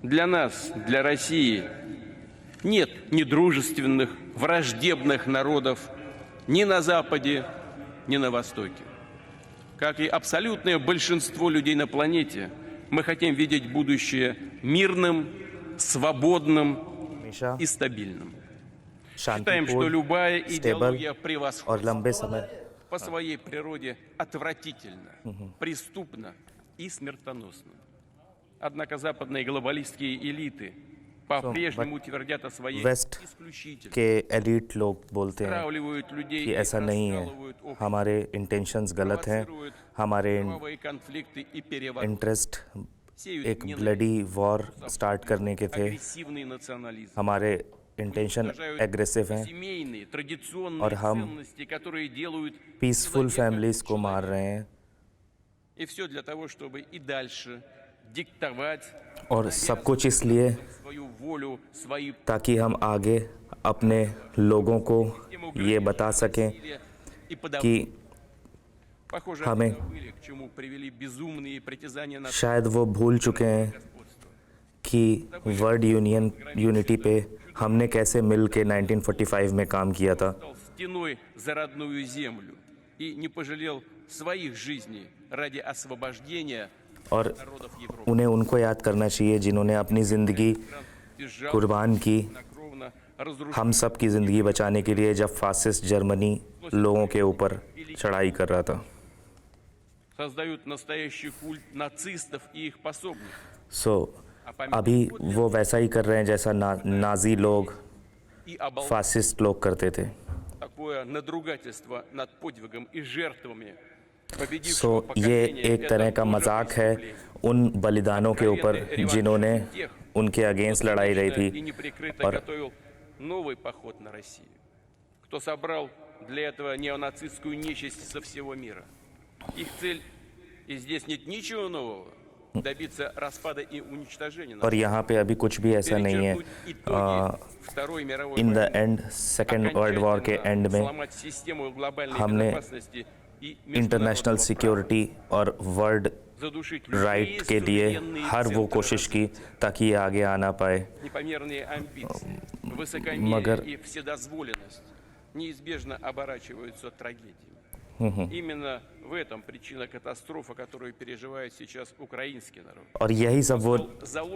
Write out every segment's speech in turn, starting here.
Для нас, для России, нет недружественных, враждебных народов ни на Западе, ни на Востоке. Как и абсолютное большинство людей на планете, мы хотим видеть будущее мирным, свободным हमेशा и стабильным. Считаем, что शांतिपूर्ण, любая स्टेबल идеология और превосходства लंबे समय по своей природе отвратительна, преступна и смертоносна. Однако западные глобалистские элиты по-прежнему твердят о своей वेस्ट исключительности, के एलीट लोग बोलते हैं стравливают людей कि и ऐसा नहीं है, раскалывают общество, हमारे इंटेंशंस गलत हैं, провоцируют हमारे кровавые конфликты и перевороты, इंटरेस्ट сеют एक ненависть, ब्लडी वॉर स्टार्ट करने के थे, агрессивный национализм, हमारे इंटेंशन уничтожают एग्रेसिव हैं семейные, और традиционные हम ценности, которые делают पीसफुल человека फैमिलीज को मार человеком. रहे हैं И все для того, чтобы и дальше диктовать, और सब कुछ इसलिए свою волю, свои ताकि हम आगे अपने लोगों को ये बता सकें и подавлять. कि Похоже, हमें они забыли, к чему привели безумные притязания на शायद वो भूल चुके हैं господство. कि वर्ल्ड यूनिटी पे हमने कैसे मिल के 1945 में काम किया था Стал стеной за родную землю и не пожалел своих жизней ради освобождения और народов Европы. उन्हें उनको याद करना चाहिए जिन्होंने अपनी ज़िंदगी Безжалостно, कुर्बान की хладнокровно разрушили, हम सब की ज़िंदगी बचाने के लिए जब फासिस्ट जर्मनी लोगों के ऊपर चढ़ाई कर रहा था создают настоящий культ нацистов и их пособников. अभी वो वैसा ही कर रहे हैं जैसा नाजी लोग И оболгать फासिस्ट लोग करते थे такое надругательство над подвигом и жертвами победившего ये поколения. एक Это तरह का тоже मजाक है преступление. उन बलिदानों के ऊपर जिन्होंने उनके अगेंस्ट लड़ाई रही И थी неприкрыто और готовил новый поход на Россию. Кто собрал для этого неонацистскую нечисть со всего мира. Их цель, и здесь нет ничего нового, добиться распада и уничтожения. और यहाँ पे अभी कुछ भी ऐसा नहीं है Перечеркнуть итоги Второй мировой in the войны, and second world war के окончательно एंड में сломать систему глобальной हमने безопасности и इंटरनेशनल международного права, सिक्योरिटी और वर्ल्ड задушить राइट любые के लिए суверенные हर वो центры कोशिश की развития. ताकि ये आगे आना पाए Непомерные амбиции, высокомерие मगर и вседозволенность неизбежно оборачиваются трагедией. Именно в этом причина катастрофы, которую переживает сейчас украинский народ. और यही सब वो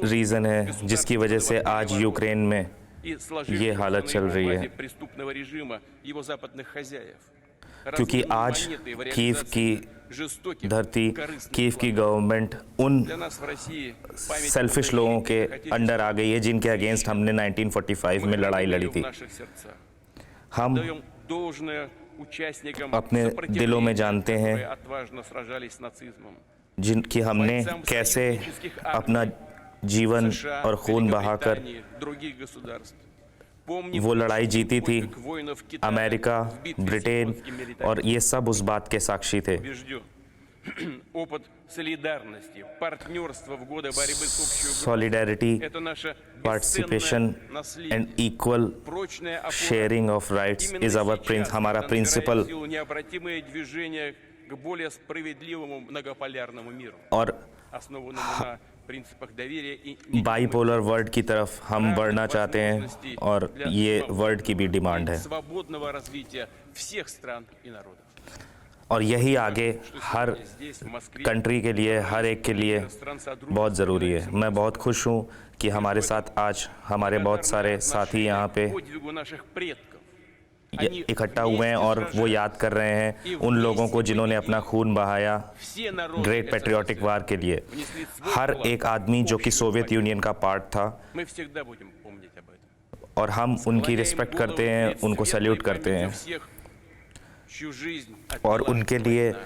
रीज़न है जिसकी वजह से आज यूक्रेन में И ये сложившегося हालत на चल его रही базе है преступного режима его западных хозяев. क्योंकि Разменные आज монеты в कीव реализации की жестоких, धरती корыстных कीव की планов. गवर्नमेंट उन Для нас в России память सेल्फिश о लोगों के великих अंडर आ गई है जिनके अगेंस्ट हमने 1945 में लड़ाई लड़ी в थी наших сердцах. हम Даем должное участникам अपने दिलों में जानते हैं которые отважно сражались с нацизмом. जिनकी हमने कैसे अपना जीवन США, और खून बहाकर Великобритании, других государств. Помним वो लड़ाई जीती थी подвиг воинов Китая अमेरिका в битве ब्रिटेन с японским милитаризмом. और ये सब उस बात के साक्षी थे Убежден. Опыт солидарности, партнерства в годы борьбы с общей угрозой. Solidarity Это наше participation бесценное наследие. And equal Прочная опора. Sharing of rights Именно is our сейчас, हमारा когда प्रिंसिपल набирает силу необратимое движение к более справедливому многополярному миру, और основанному на принципах доверия и बाईपोलर वर्ल्ड की तरफ हम बढ़ना चाहते हैं और ये वर्ल्ड की भी डिमांड है свободного развития всех стран и народов. और यही आगे हर Здесь, в Москве, कंट्री के लिए हर एक के लिए стран содружества, बहुत ज़रूरी है मैं बहुत खुश हूँ कि हमारे साथ आज हमारे बहुत सारे साथी यहाँ पे подвигу наших предков. इकट्ठा हुए हैं और वो याद कर रहे हैं उन लोगों को जिन्होंने अपना खून बहाया Все народы ग्रेट पेट्रियाटिक वार के लिए внесли свой हर вклад एक आदमी जो कि सोवियत यूनियन का पार्ट था Мы всегда будем помнить об этом. और हम उनकी रिस्पेक्ट करते हैं उनको सैल्यूट करते हैं Всех, чью жизнь और отняла उनके लिए война.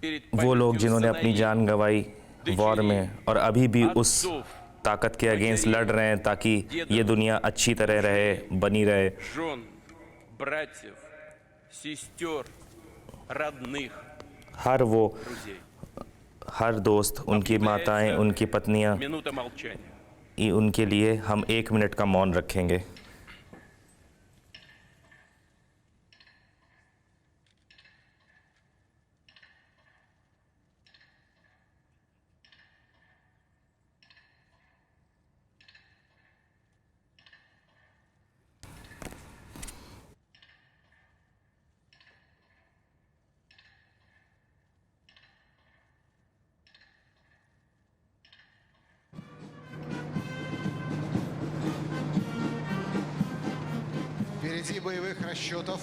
Перед वो लोग памятью जिन्होंने अपनी сыновей, जान गंवाई वॉर में और अभी भी उस отцов, ताकत के अगेंस्ट लड़ रहे हैं ताकि ये दुनिया अच्छी तरह रहे बनी रहे жен, братьев, сестер, родных, हर वो друзей. हर दोस्त उनकी माताएं उनकी पत्नियां Минута молчания. उनके लिए हम 1 मिनट का मौन रखेंगे Впереди боевых расчетов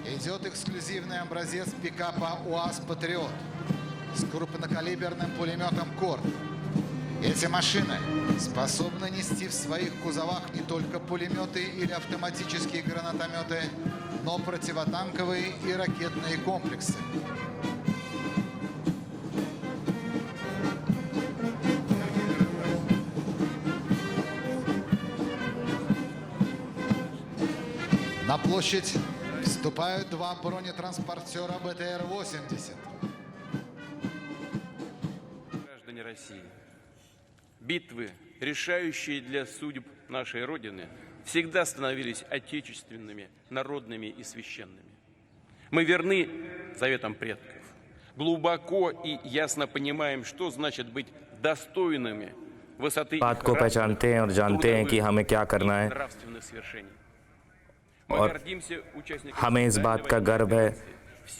идет эксклюзивный образец пикапа УАЗ «Патриот» с крупнокалиберным пулеметом «Корд». Эти машины способны нести в своих кузовах не только пулеметы или автоматические гранатометы, но противотанковые и ракетные комплексы. На площадь вступают два бронетранспортера БТР-80. Граждане России, битвы, решающие для судеб нашей Родины, всегда становились отечественными, народными и священными. Мы верны заветам предков, глубоко и ясно понимаем, что значит быть достойными высоты их बात को पहचानते हैं और जानते हैं कि हमें क्या करना है нравственных свершений. Мы और гордимся участниками हमें इस बात का गर्व है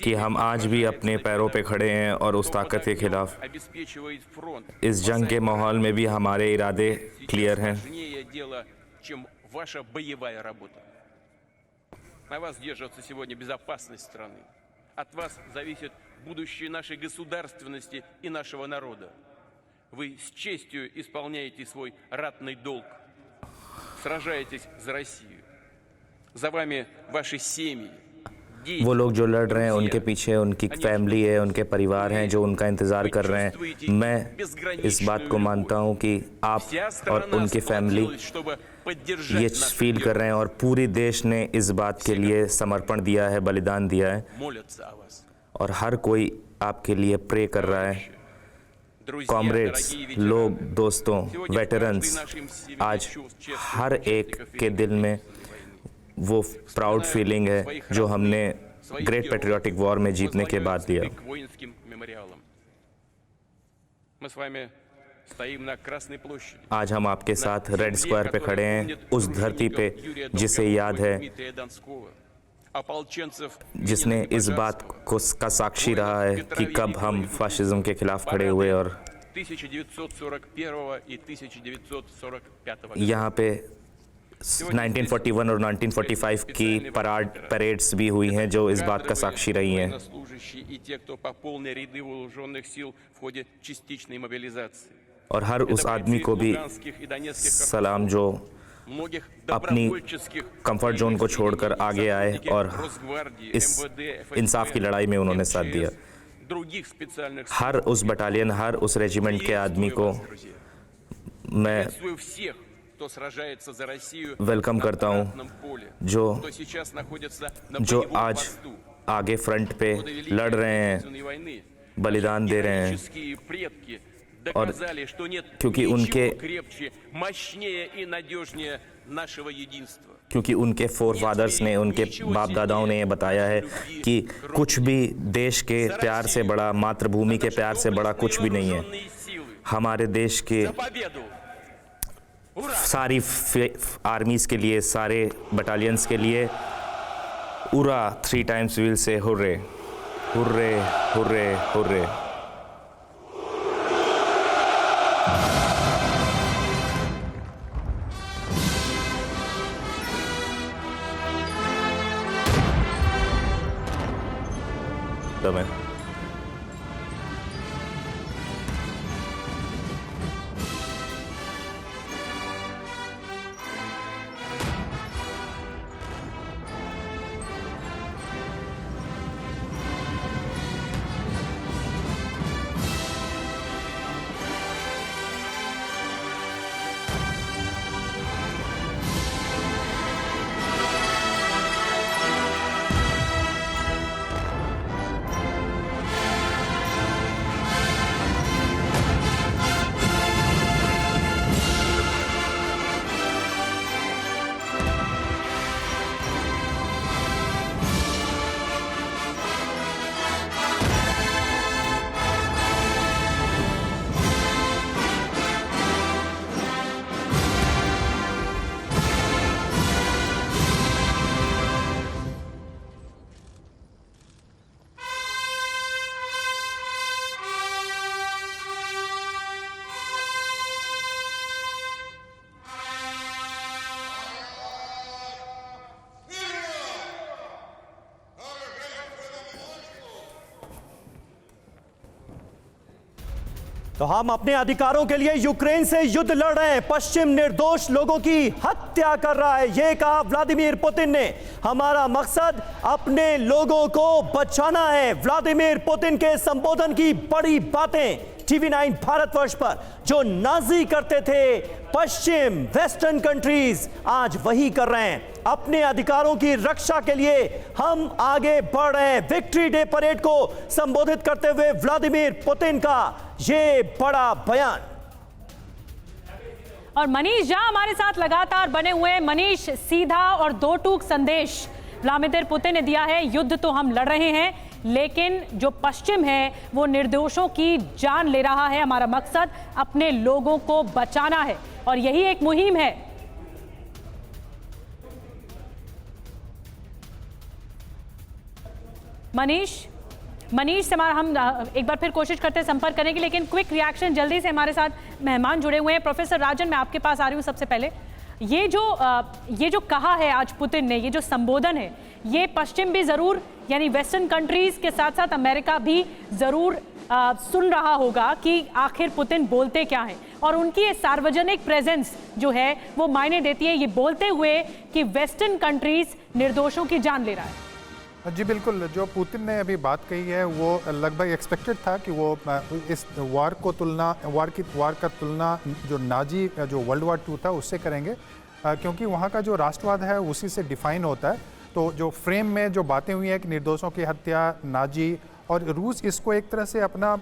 कि हम आज भी अपने पैरों पे खड़े हैं और उस ताकत के खिलाफ обеспечивает фронт. इस जंग के माहौल में भी हमारे इरादे क्लियर हैं Важнее дело, чем ваша боевая работа. На вас держится сегодня безопасность страны. От вас зависит будущее нашей государственности и нашего народа. Вы с честью исполняете свой ратный долг. Сражаетесь за Россию. За вами ваши семьи. वो लोग जो लड़ रहे हैं उनके पीछे उनकी फैमिली है, उनके परिवार हैं जो उनका इंतज़ार कर रहे हैं। मैं इस बात को मानता हूं कि आप और उनकी फैमिली ये फील कर रहे हैं और पूरी देश ने इस बात के लिए समर्पण दिया है, बलिदान दिया है और हर कोई आपके लिए प्रे कर रहा है। कॉमरेड्स, लोग, दोस्तों, वेटरन्स, आज हर एक के दिल में वो प्राउड फीलिंग है जो हमने ग्रेट पैट्रियोटिक वॉर में जीतने के बाद लिया। आज हम आपके साथ रेड स्क्वायर पे खड़े हैं, उस धरती पे जिसे याद है, जिसने इस बात को का साक्षी रहा है कि कब हम फाशिज्म के खिलाफ खड़े हुए और यहाँ पे 1941 और 1945 की परेड्स भी हुई हैं जो इस बात का साक्षी रही हैं। और हर उस आदमी को भी सलाम जो अपनी कंफर्ट जोन को छोड़कर आगे आए और इस इंसाफ की लड़ाई में उन्होंने साथ दिया। हर उस बटालियन, हर उस रेजिमेंट के आदमी को मैं वेलकम करता हूं जो आज आगे फ्रंट पे लड़ रहे हैं, बलिदान दे रहे हैं और क्योंकि उनके फोर फादर्स ने, उनके बाप दादाओं ने ये बताया है कि कुछ भी देश के प्यार से बड़ा, मातृभूमि के प्यार से बड़ा कुछ भी नहीं है। हमारे देश के सारी आर्मीज के लिए, सारे बटालियंस के लिए उरा 3 times वील से हुर्रे हुर्रे हुर्रे हुर्रे। मैं तो हम अपने अधिकारों के लिए यूक्रेन से युद्ध लड़ रहे हैं, पश्चिम निर्दोष लोगों की हत्या कर रहा है, यह कहा व्लादिमीर पुतिन ने। हमारा मकसद अपने लोगों को बचाना है। व्लादिमीर पुतिन के संबोधन की बड़ी बातें टीवी 9 भारतवर्ष पर। जो नाजी करते थे पश्चिम वेस्टर्न कंट्रीज, आज वही कर रहे हैं। अपने अधिकारों की रक्षा के लिए हम आगे बढ़ रहे हैं। विक्ट्री डे परेड को संबोधित करते हुए व्लादिमीर पुतिन का ये बड़ा बयान। और मनीष झा हमारे साथ लगातार बने हुए हैं। मनीष, सीधा और दो टूक संदेश व्लादिमीर पुतिन ने दिया है, युद्ध तो हम लड़ रहे हैं लेकिन जो पश्चिम है वो निर्दोषों की जान ले रहा है। हमारा मकसद अपने लोगों को बचाना है और यही एक मुहिम है। मनीष से हमारा हम एक बार फिर कोशिश करते हैं संपर्क करने की, लेकिन क्विक रिएक्शन जल्दी से। हमारे साथ मेहमान जुड़े हुए हैं। प्रोफेसर राजन, मैं आपके पास आ रही हूँ। सबसे पहले ये जो कहा है आज पुतिन ने, ये जो संबोधन है, ये पश्चिम भी जरूर यानी वेस्टर्न कंट्रीज के साथ साथ अमेरिका भी जरूर सुन रहा होगा कि आखिर पुतिन बोलते क्या हैं, और उनकी ये सार्वजनिक प्रेजेंस जो है वो मायने देती है, ये बोलते हुए कि वेस्टर्न कंट्रीज निर्दोषों की जान ले रहा है। जी बिल्कुल, जो पुतिन ने अभी बात कही है वो लगभग एक्सपेक्टेड था कि वो इस वार का तुलना जो नाजी जो वर्ल्ड वार 2 था उससे करेंगे, क्योंकि वहाँ का जो राष्ट्रवाद है उसी से डिफाइन होता है। तो जो फ्रेम में जो बातें हुई हैं कि निर्दोषों की हत्या, नाजी, और रूस इसको एक तरह से अपना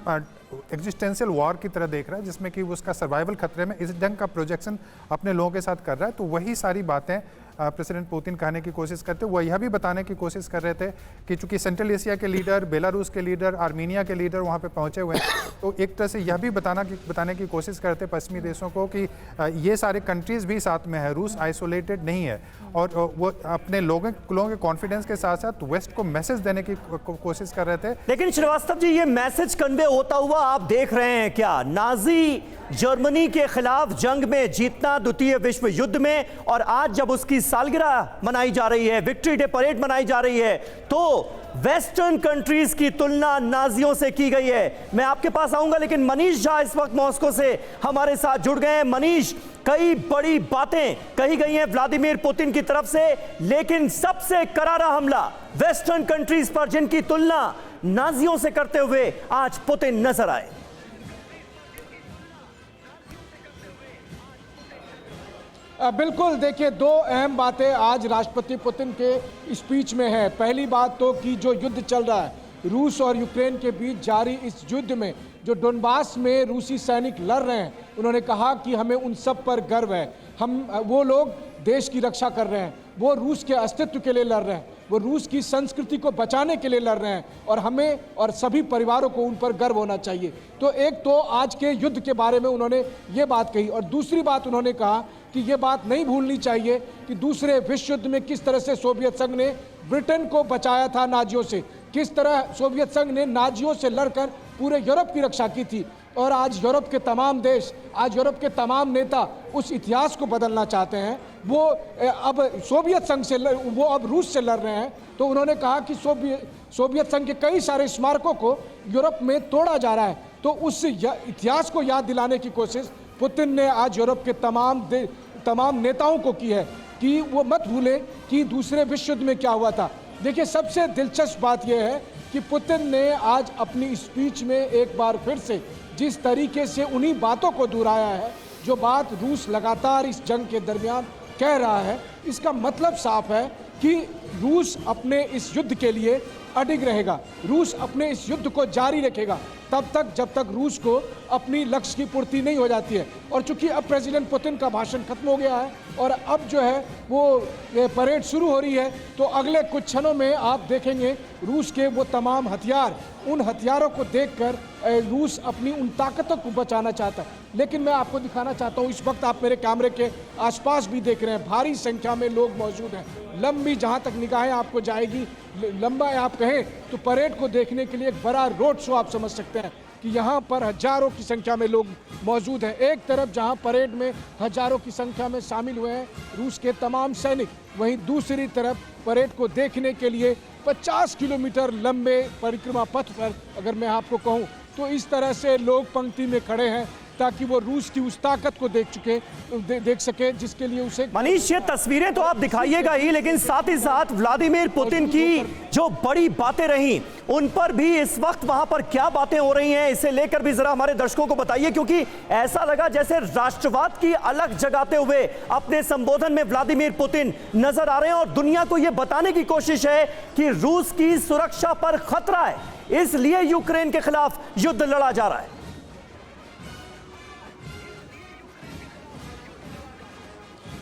एग्जिस्टेंशियल वॉर की तरह देख रहा है जिसमें कि उसका सर्वाइवल खतरे में, इस ढंग का प्रोजेक्शन अपने लोगों के साथ कर रहा है। तो वही सारी बातें प्रेसिडेंट पुतिन कहने की कोशिश करते, वो यह भी बताने की कोशिश कर रहे थे कि चूंकि सेंट्रल एशिया के लीडर, बेलारूस के लीडर, आर्मीनिया के लीडर वहाँ पे पहुँचे हुए हैं, तो एक तरह से यह भी बताने की कोशिश करते पश्चिमी देशों को कि ये सारे कंट्रीज़ भी साथ में है, रूस आइसोलेटेड नहीं है। और वो अपने लोगों के कॉन्फिडेंस के साथ साथ वेस्ट को मैसेज देने की कोशिश कर रहे थे। लेकिन श्रीवास्तव जी, ये मैसेज कन्वे होता हुआ आप देख रहे हैं क्या? नाजी जर्मनी के खिलाफ जंग में जीतना द्वितीय विश्व युद्ध में, और आज जब उसकी सालगिरह मनाई जा रही है, विक्ट्री डे परेड मनाई जा रही है, तो वेस्टर्न कंट्रीज की तुलना नाजियों से की गई है। मैं आपके पास आऊंगा, लेकिन मनीष झा इस वक्त मॉस्को से हमारे साथ जुड़ गए हैं। मनीष, कई बड़ी बातें कही गई हैं व्लादिमीर पुतिन की तरफ से, लेकिन सबसे करारा हमला वेस्टर्न कंट्रीज पर, जिनकी तुलना नाजियों से करते हुए आज पुतिन नजर आए। बिल्कुल, देखिए, दो अहम बातें आज राष्ट्रपति पुतिन के स्पीच में है। पहली बात तो कि जो युद्ध चल रहा है रूस और यूक्रेन के बीच जारी, इस युद्ध में जो डोनबास में रूसी सैनिक लड़ रहे हैं, उन्होंने कहा कि हमें उन सब पर गर्व है। वो लोग देश की रक्षा कर रहे हैं, वो रूस के अस्तित्व के लिए लड़ रहे हैं, वो रूस की संस्कृति को बचाने के लिए लड़ रहे हैं, और हमें और सभी परिवारों को उन पर गर्व होना चाहिए। तो एक तो आज के युद्ध के बारे में उन्होंने ये बात कही, और दूसरी बात उन्होंने कहा कि ये बात नहीं भूलनी चाहिए कि दूसरे विश्व युद्ध में किस तरह से सोवियत संघ ने ब्रिटेन को बचाया था नाजियों से, किस तरह सोवियत संघ ने नाजियों से लड़कर पूरे यूरोप की रक्षा की थी। और आज यूरोप के तमाम देश, आज यूरोप के तमाम नेता उस इतिहास को बदलना चाहते हैं। वो अब सोवियत संघ से वो अब रूस से लड़ रहे हैं। तो उन्होंने कहा कि सोवियत संघ के कई सारे स्मारकों को यूरोप में तोड़ा जा रहा है। तो उस इतिहास को याद दिलाने की कोशिश पुतिन ने आज यूरोप के तमाम नेताओं को की है कि वो मत भूलें कि दूसरे विश्व युद्ध में क्या हुआ था। देखिए, सबसे दिलचस्प बात यह है कि पुतिन ने आज अपनी स्पीच में एक बार फिर से जिस तरीके से उन्हीं बातों को दोहराया है जो बात रूस लगातार इस जंग के दरमियान कह रहा है। इसका मतलब साफ है कि रूस अपने इस युद्ध के लिए अडिग रहेगा, रूस अपने इस युद्ध को जारी रखेगा तब तक जब तक रूस को अपनी लक्ष्य की पूर्ति नहीं हो जाती है। और चूंकि अब प्रेसिडेंट पुतिन का भाषण खत्म हो गया है और अब जो है वो परेड शुरू हो रही है, तो अगले कुछ क्षणों में आप देखेंगे रूस के वो तमाम हथियार, उन हथियारों को देखकर रूस अपनी उन ताकतों को बचाना चाहता है। लेकिन मैं आपको दिखाना चाहता हूँ, इस वक्त आप मेरे कैमरे के आसपास भी देख रहे हैं, भारी संख्या में लोग मौजूद हैं। लंबी, जहाँ तक निगाहें आपको जाएगी, लंबा आप कहें तो परेड को देखने के लिए एक बड़ा रोड शो आप समझ सकते हैं कि यहाँ पर हजारों की संख्या में लोग मौजूद हैं। एक तरफ जहाँ परेड में हजारों की संख्या में शामिल हुए हैं रूस के तमाम सैनिक, वहीं दूसरी तरफ परेड को देखने के लिए 50 किलोमीटर लंबे परिक्रमा पथ पर, अगर मैं आपको कहूँ तो इस तरह से लोग पंक्ति में खड़े हैं ताकि वो रूस की उस ताकत को देख सके जिसके लिए उसे। मनीष, ये तस्वीरें तो आप दिखाइएगा ही, लेकिन साथ ही साथ व्लादिमीर पुतिन की जो बड़ी बातें रही उन पर भी इस वक्त वहां पर क्या बातें हो रही हैं, इसे लेकर भी जरा हमारे दर्शकों को बताइए, क्योंकि ऐसा लगा जैसे राष्ट्रवाद की अलग जगाते हुए अपने संबोधन में व्लादिमीर पुतिन नजर आ रहे हैं और दुनिया को यह बताने की कोशिश है कि रूस की सुरक्षा पर खतरा है, इसलिए यूक्रेन के खिलाफ युद्ध लड़ा जा रहा है।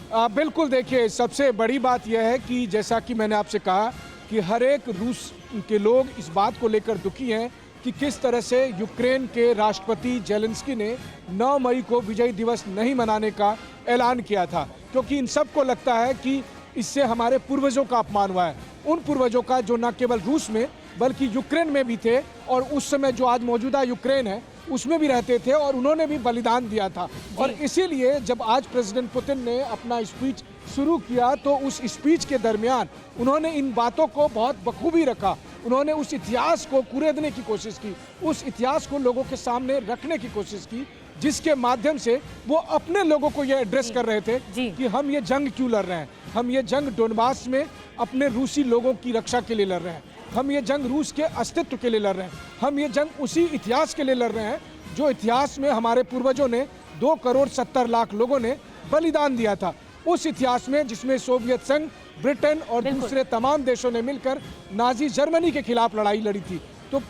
बिल्कुल, देखिए सबसे बड़ी बात यह है कि जैसा कि मैंने आपसे कहा कि हर एक रूस के लोग इस बात को लेकर दुखी हैं कि किस तरह से यूक्रेन के राष्ट्रपति जेलेंस्की ने 9 मई को विजय दिवस नहीं मनाने का ऐलान किया था, क्योंकि इन सबको लगता है कि इससे हमारे पूर्वजों का अपमान हुआ है, उन पूर्वजों का जो न केवल रूस में बल्कि यूक्रेन में भी थे और उस समय जो आज मौजूदा यूक्रेन है उसमें भी रहते थे और उन्होंने भी बलिदान दिया था। और इसीलिए जब आज प्रेसिडेंट पुतिन ने अपना स्पीच शुरू किया तो उस स्पीच के दरमियान उन्होंने इन बातों को बहुत बखूबी रखा, उन्होंने उस इतिहास को कुरेदने की कोशिश की, उस इतिहास को लोगों के सामने रखने की कोशिश की, जिसके माध्यम से वो अपने लोगों को ये एड्रेस कर रहे थे कि हम ये जंग क्यों लड़ रहे हैं, हम ये जंग डोनबास में अपने रूसी लोगों की रक्षा के लिए लड़ रहे हैं, हम ये जंग रूस के अस्तित्व के लिए लड़ रहे हैं, हम ये जंग उसी इतिहास के लिए लड़ रहे हैं जो इतिहास में हमारे पूर्वजों ने 2,70,00,000 लोगों ने बलिदान दिया था, उस इतिहास में जिसमें सोवियत संघ, ब्रिटेन और दूसरे तमाम देशों ने मिलकर नाजी जर्मनी के खिलाफ लड़ाई लड़ी थी। तो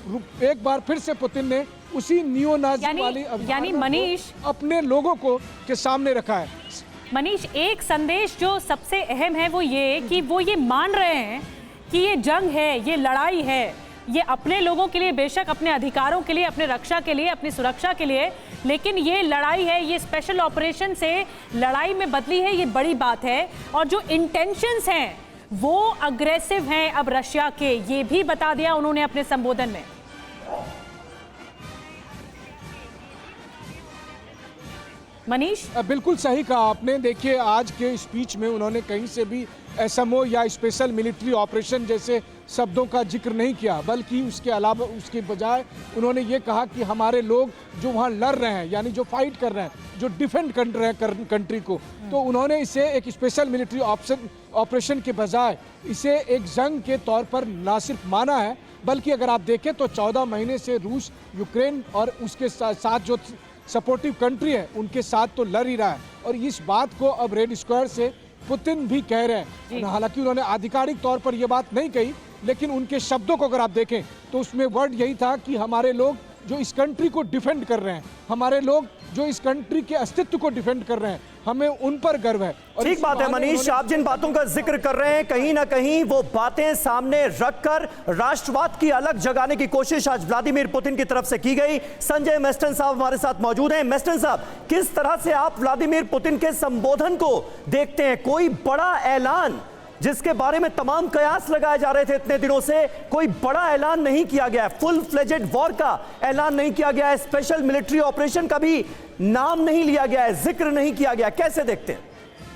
एक बार फिर से पुतिन ने उसी नियो नाजी वाली यानी मनीष अपने लोगों को के सामने रखा है। मनीष, एक संदेश जो सबसे अहम है वो ये कि वो ये मान रहे हैं कि ये जंग है, ये लड़ाई है, ये अपने लोगों के लिए, बेशक अपने अधिकारों के लिए, अपने रक्षा के लिए, अपनी सुरक्षा के लिए, लेकिन ये लड़ाई है, ये स्पेशल ऑपरेशन से लड़ाई में बदली है, ये बड़ी बात है। और जो इंटेंशंस हैं वो अग्रेसिव हैं अब रशिया के, ये भी बता दिया उन्होंने अपने संबोधन में। मनीष, बिल्कुल सही कहा आपने। देखिए आज के स्पीच में उन्होंने कहीं से भी एसएमओ या स्पेशल मिलिट्री ऑपरेशन जैसे शब्दों का जिक्र नहीं किया, बल्कि उसके अलावा उसके बजाय उन्होंने ये कहा कि हमारे लोग जो वहाँ लड़ रहे हैं, यानी जो फाइट कर रहे हैं, जो डिफेंड कर रहे हैं कंट्री को, तो उन्होंने इसे एक स्पेशल मिलिट्री ऑपरेशन के बजाय इसे एक जंग के तौर पर ना सिर्फ माना है, बल्कि अगर आप देखें तो 14 महीने से रूस यूक्रेन और उसके साथ जो सपोर्टिव कंट्री है उनके साथ तो लड़ ही रहा है। और इस बात को अब रेड स्क्वायर से पुतिन भी कह रहे हैं, हालांकि उन्होंने आधिकारिक तौर पर यह बात नहीं कही, लेकिन उनके शब्दों को अगर आप देखें तो उसमें वर्ड यही था कि हमारे लोग जो इस कंट्री को डिफेंड कर रहे हैं, हमारे लोग जो इस कंट्री के अस्तित्व को डिफेंड कर रहे हैं, हमें उन पर गर्व है। ठीक बात है मनीष, आप जिन बातों का जिक्र कर रहे हैं कहीं ना कहीं वो बातें सामने रखकर राष्ट्रवाद की अलग जगाने की कोशिश आज व्लादिमीर पुतिन की तरफ से की गई। संजय मेस्टन साहब हमारे साथ मौजूद हैं। मेस्टन साहब, किस तरह से आप व्लादिमीर पुतिन के संबोधन को देखते हैं? कोई बड़ा ऐलान जिसके बारे में तमाम कयास लगाए जा रहे थे इतने दिनों से, कोई बड़ा ऐलान नहीं किया गया, फुल फ्लेजेड वॉर का ऐलान नहीं किया गया है, स्पेशल मिलिट्री ऑपरेशन का भी नाम नहीं लिया गया है, जिक्र नहीं किया गया, कैसे देखते हैं?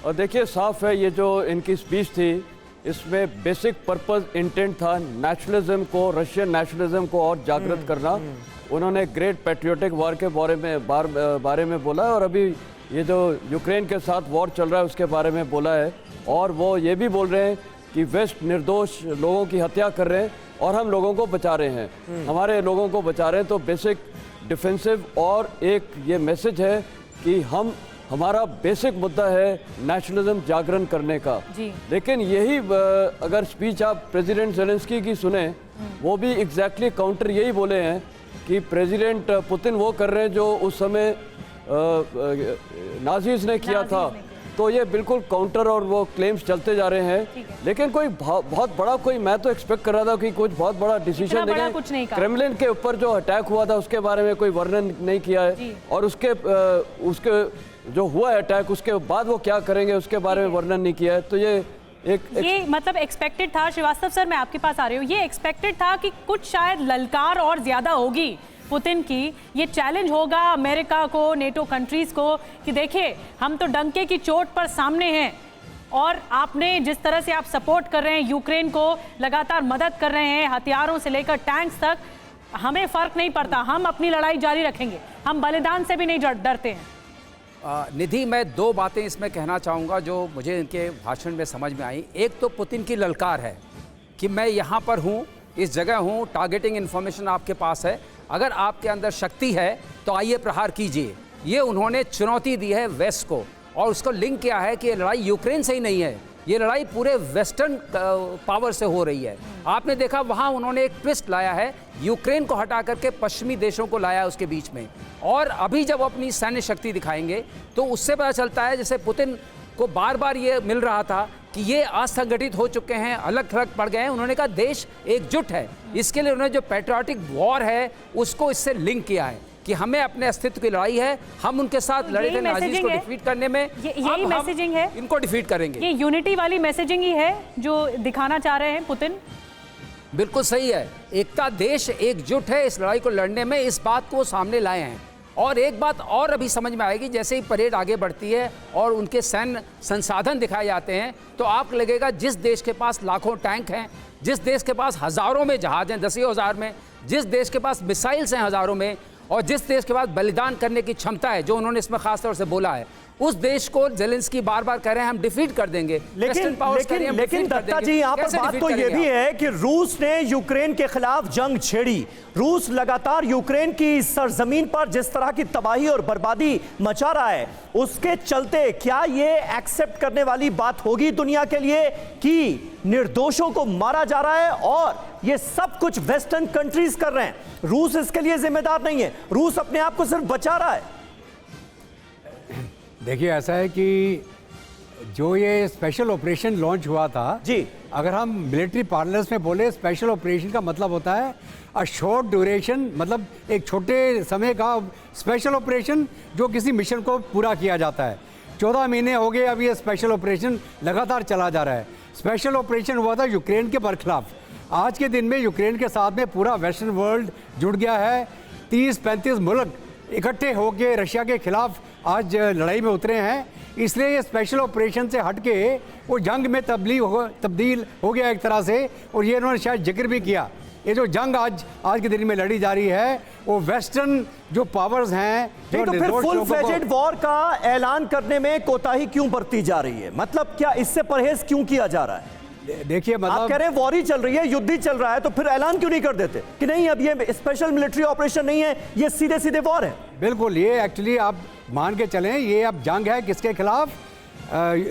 और देखिए साफ है, ये जो इनकी स्पीच थी इसमें बेसिक पर्पस इंटेंट था नेशनलिज्म को, रशियन नेशनलिज्म को और जागृत करना। उन्होंने ग्रेट पैट्रियोटिक वॉर के बारे में बोला और अभी ये जो यूक्रेन के साथ वॉर चल रहा है उसके बारे में बोला है। और वो ये भी बोल रहे हैं कि वेस्ट निर्दोष लोगों की हत्या कर रहे हैं और हम लोगों को बचा रहे हैं, हमारे लोगों को बचा रहे हैं। तो बेसिक डिफेंसिव और एक ये मैसेज है कि हमारा बेसिक मुद्दा है नेशनलिज्म जागरण करने का। लेकिन यही अगर स्पीच आप प्रेसिडेंट जेलेंस्की की सुने, वो भी एग्जैक्टली काउंटर यही बोले हैं कि प्रेसिडेंट पुतिन वो कर रहे हैं जो उस समय नाजीज ने किया था। तो ये बिल्कुल काउंटर और वो क्लेम्स चलते जा रहे हैं। लेकिन कोई बहुत बड़ा कोई, मैं तो एक्सपेक्ट कर रहा था कि कुछ बहुत बड़ा डिसीजन देंगे। क्रेमलिन के ऊपर जो अटैक हुआ था उसके बारे में कोई वर्णन नहीं किया है और उसके जो हुआ अटैक उसके बाद वो क्या करेंगे उसके बारे में वर्णन नहीं किया है। तो ये मतलब एक्सपेक्टेड था। श्रीवास्तव सर, मैं आपके पास आ रही हूँ। ये एक्सपेक्टेड था कि कुछ शायद ललकार और ज्यादा होगी पुतिन की, ये चैलेंज होगा अमेरिका को, नेटो कंट्रीज को कि देखिए हम तो डंके की चोट पर सामने हैं और आपने जिस तरह से आप सपोर्ट कर रहे हैं यूक्रेन को, लगातार मदद कर रहे हैं हथियारों से लेकर टैंक्स तक, हमें फर्क नहीं पड़ता, हम अपनी लड़ाई जारी रखेंगे, हम बलिदान से भी नहीं डरते हैं। निधि, मैं दो बातें इसमें कहना चाहूँगा जो मुझे इनके भाषण में समझ में आई। एक तो पुतिन की ललकार है कि मैं यहाँ पर हूँ, इस जगह हूँ, टारगेटिंग इन्फॉर्मेशन आपके पास है, अगर आपके अंदर शक्ति है तो आइए प्रहार कीजिए। ये उन्होंने चुनौती दी है वेस्ट को, और उसको लिंक किया है कि ये लड़ाई यूक्रेन से ही नहीं है, ये लड़ाई पूरे वेस्टर्न पावर से हो रही है। आपने देखा वहाँ उन्होंने एक ट्विस्ट लाया है, यूक्रेन को हटा करके पश्चिमी देशों को लाया उसके बीच में। और अभी जब अपनी सैन्य शक्ति दिखाएंगे तो उससे पता चलता है, जैसे पुतिन को बार बार ये मिल रहा था कि ये असंगठित हो चुके हैं, अलग थलग पड़ गए हैं, उन्होंने कहा देश एकजुट है। इसके लिए उन्होंने जो पैट्रियोटिक वॉर है उसको इससे लिंक किया है कि हमें अपने अस्तित्व की लड़ाई है, हम उनके साथ लड़े थे नाजीज को डिफीट करने में, यही मैसेजिंग है, इनको डिफीट करेंगे। ये यूनिटी वाली मैसेजिंग ही है जो दिखाना चाह रहे हैं पुतिन। बिल्कुल सही है, एकता, देश एकजुट है इस लड़ाई को लड़ने में, इस बात को सामने लाए हैं। और एक बात और अभी समझ में आएगी, जैसे ही परेड आगे बढ़ती है और उनके सैन्य संसाधन दिखाए जाते हैं तो आपको लगेगा जिस देश के पास लाखों टैंक हैं, जिस देश के पास हज़ारों में जहाज हैं, 10,000 में, जिस देश के पास मिसाइल्स हैं हज़ारों में, और जिस देश के पास बलिदान करने की क्षमता है, जो उन्होंने इसमें खास तौर से बोला है, उस देश को जेलेंस्की बार बार कह रहे हैं हम डिफीट कर देंगे। लेकिन दत्ता जी, यहाँ पर बात तो ये भी है कि रूस ने यूक्रेन के खिलाफ जंग छेड़ी। रूस लगातार यूक्रेन की सरजमीन पर जिस तरह की तबाही और बर्बादी मचा रहा है, उसके चलते क्या ये एक्सेप्ट करने वाली बात होगी दुनिया के लिए कि निर्दोषों को मारा जा रहा है और ये सब कुछ वेस्टर्न कंट्रीज कर रहे हैं? रूस इसके लिए जिम्मेदार नहीं है, रूस अपने आप को सिर्फ बचा रहा है। देखिए, ऐसा है कि जो ये स्पेशल ऑपरेशन लॉन्च हुआ था जी, अगर हम मिलिट्री पार्लर्स में बोले, स्पेशल ऑपरेशन का मतलब होता है अ शॉर्ट ड्यूरेशन, मतलब एक छोटे समय का स्पेशल ऑपरेशन जो किसी मिशन को पूरा किया जाता है। 14 महीने हो गए अब ये स्पेशल ऑपरेशन लगातार चला जा रहा है। स्पेशल ऑपरेशन हुआ था यूक्रेन के बरखिलाफ। आज के दिन में यूक्रेन के साथ में पूरा वेस्टर्न वर्ल्ड जुड़ गया है। 30-35 मुल्क इकट्ठे होकर रशिया के खिलाफ आज लड़ाई में उतरे हैं। इसलिए ये स्पेशल ऑपरेशन से हटके वो जंग में तब्दील हो गया एक तरह से। और ये इन्होंने शायद जिक्र भी किया, ये जो जंग आज के दिन में लड़ी जा रही है वो वेस्टर्न जो पावर्स हैं, तो फिर फुल फ्लेजेड वॉर का ऐलान करने में कोताही क्यों बरती जा रही है? मतलब क्या इससे परहेज क्यों किया जा रहा है? देखिए, मतलब आप कह रहे हैं वॉर ही चल रही है, युद्ध ही चल रहा है, तो फिर ऐलान क्यों नहीं कर देते कि नहीं अब ये स्पेशल मिलिट्री ऑपरेशन नहीं है, ये सीधे सीधे वॉर है? बिल्कुल, ये एक्चुअली आप मान के चलें, ये अब जंग है किसके खिलाफ?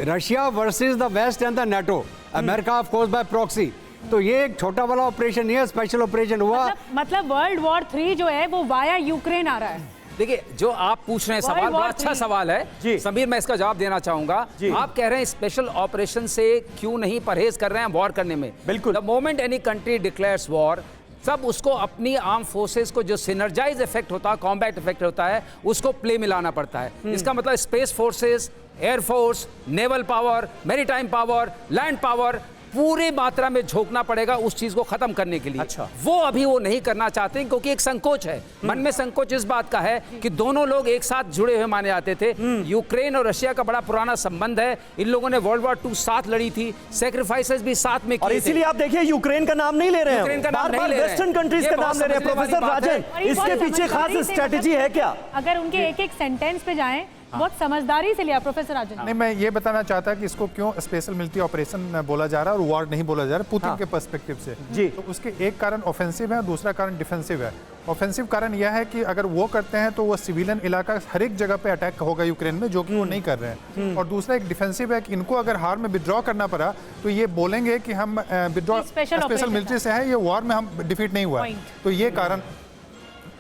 Russia versus the West and the NATO, America of course by proxy. तो ये एक छोटा वाला ऑपरेशन नहीं है, स्पेशल ऑपरेशन हुआ। मतलब वर्ल्ड वॉर 3 जो है वो वाया यूक्रेन आ रहा है। देखिए, जो आप पूछ रहे हैं सवाल बड़ा अच्छा सवाल है समीर, मैं इसका जवाब देना चाहूंगा। आप कह रहे हैं स्पेशल ऑपरेशन से क्यों नहीं परहेज कर रहे हैं वॉर करने में? बिल्कुल। The moment any country declares war, सब उसको अपनी आर्म फोर्सेस को जो सिनर्जाइज इफेक्ट होता है, कॉम्बैट इफेक्ट होता है, उसको प्ले मिलाना पड़ता है। इसका मतलब space forces, air force, naval power, maritime power, land power, पूरी मात्रा में झोंकना पड़ेगा उस चीज को खत्म करने के लिए। अच्छा। वो अभी वो नहीं करना चाहते क्योंकि एक संकोच है, मन में संकोच इस बात का है कि दोनों लोग एक साथ जुड़े हुए माने जाते थे। यूक्रेन और रशिया का बड़ा पुराना संबंध है, इन लोगों ने वर्ल्ड वॉर 2 साथ लड़ी थी, सैक्रिफाइसेस भी साथ में किए थे। इसीलिए आप देखिए यूक्रेन का नाम नहीं ले रहे हैं, यूक्रेन का नाम नहीं ले रहे हैं, वेस्टर्न कंट्रीज का नाम ले रहे हैं। प्रोफेसर राजन, इसके पीछे खास स्ट्रेटेजी है क्या? अगर उनके एक सेंटेंस पे जाएं, बहुत समझदारी से लिया प्रोफेसर राजन। नहीं, मैं ये बताना चाहता कि इसको क्यों स्पेशल मिलिट्री ऑपरेशन बोला जा रहा है और वॉर नहीं बोला जा रहा है पुतिन के पर्सपेक्टिव से जी। तो उसके एक कारण ऑफेंसिव है और दूसरा कारण डिफेंसिव है। ऑफेंसिव कारण यह है कि अगर वो करते हैं तो वो सिविलियन इलाका हर एक जगह पे अटैक होगा यूक्रेन में, जो कि वो नहीं कर रहे हैं। और दूसरा एक डिफेंसिव है कि इनको अगर हार में विड्रॉ करना पड़ा तो ये बोलेंगे कि हम विड्रॉ स्पेशल मिलिट्री से है, ये वॉर में हम डिफीट नहीं हुआ है। तो ये कारण।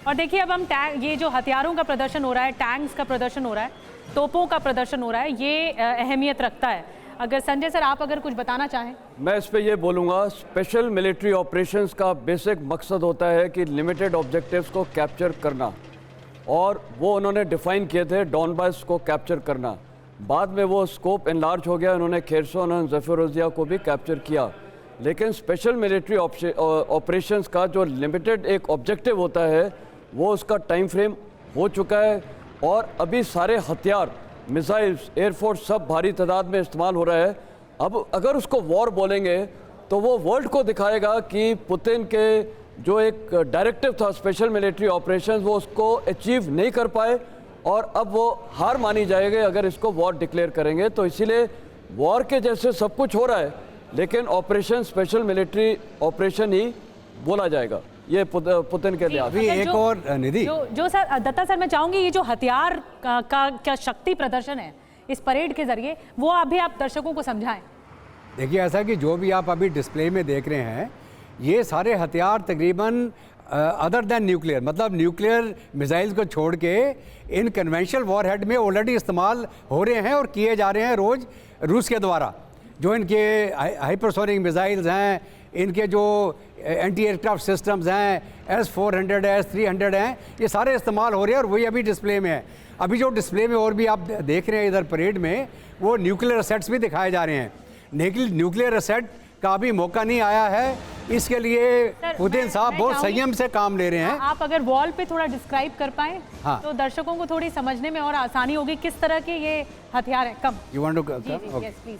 और देखिए, अब हम ये जो हथियारों का प्रदर्शन हो रहा है, टैंक्स का प्रदर्शन हो रहा है, तोपों का प्रदर्शन हो रहा है, ये अहमियत रखता है। अगर संजय सर आप अगर कुछ बताना चाहें। मैं इस पे ये बोलूँगा, स्पेशल मिलिट्री ऑपरेशंस का बेसिक मकसद होता है कि लिमिटेड ऑब्जेक्टिव्स को कैप्चर करना, और वो उन्होंने डिफाइन किए थे डॉनबास को कैप्चर करना। बाद में वो स्कोप एनलार्ज हो गया, उन्होंने खेरसोन और ज़फरोजिया को भी कैप्चर किया। लेकिन स्पेशल मिलिट्री ऑपरेशंस का जो लिमिटेड एक ऑब्जेक्टिव होता है वो उसका टाइम फ्रेम हो चुका है, और अभी सारे हथियार, मिसाइल्स, एयरफोर्स सब भारी तादाद में इस्तेमाल हो रहा है। अब अगर उसको वॉर बोलेंगे तो वो वर्ल्ड को दिखाएगा कि पुतिन के जो एक डायरेक्टिव था स्पेशल मिलिट्री ऑपरेशन, वो उसको अचीव नहीं कर पाए और अब वो हार मानी जाएगी अगर इसको वॉर डिक्लेयर करेंगे। तो इसीलिए वॉर के जैसे सब कुछ हो रहा है, लेकिन ऑपरेशन स्पेशल मिलिट्री ऑपरेशन ही बोला जाएगा, ये पुतिन के लिए। अभी एक और निधि, जो सर दत्ता सर, मैं चाहूंगी ये जो हथियार का क्या शक्ति प्रदर्शन है इस परेड के जरिए, वो अभी आप दर्शकों को समझाएं। देखिए ऐसा कि जो भी आप अभी डिस्प्ले में देख रहे हैं, ये सारे हथियार तकरीबन अदर देन न्यूक्लियर, मतलब न्यूक्लियर मिसाइल्स को छोड़ के इन कन्वेंशनल वॉर हेड में ऑलरेडी इस्तेमाल हो रहे हैं और किए जा रहे हैं रोज़ रूस के द्वारा। जो इनके हाइपरसोनिक मिसाइल्स हैं, इनके जो एंटी एयरक्राफ्ट सिस्टम्स हैं, S-400 है, S-300 हैं, ये सारे इस्तेमाल हो रहे हैं और वही अभी डिस्प्ले में है। अभी जो डिस्प्ले में और भी आप देख रहे हैं इधर परेड में, वो न्यूक्लियर असेट्स भी दिखाए जा रहे हैं। न्यूक्लियर असेट का भी मौका नहीं आया है, इसके लिए पुतिन साहब बहुत संयम से काम ले रहे हैं। आप अगर वॉल पे थोड़ा डिस्क्राइब कर पाए हाँ, तो दर्शकों को थोड़ी समझने में और आसानी होगी किस तरह के ये हथियार है। Come you want to yes please.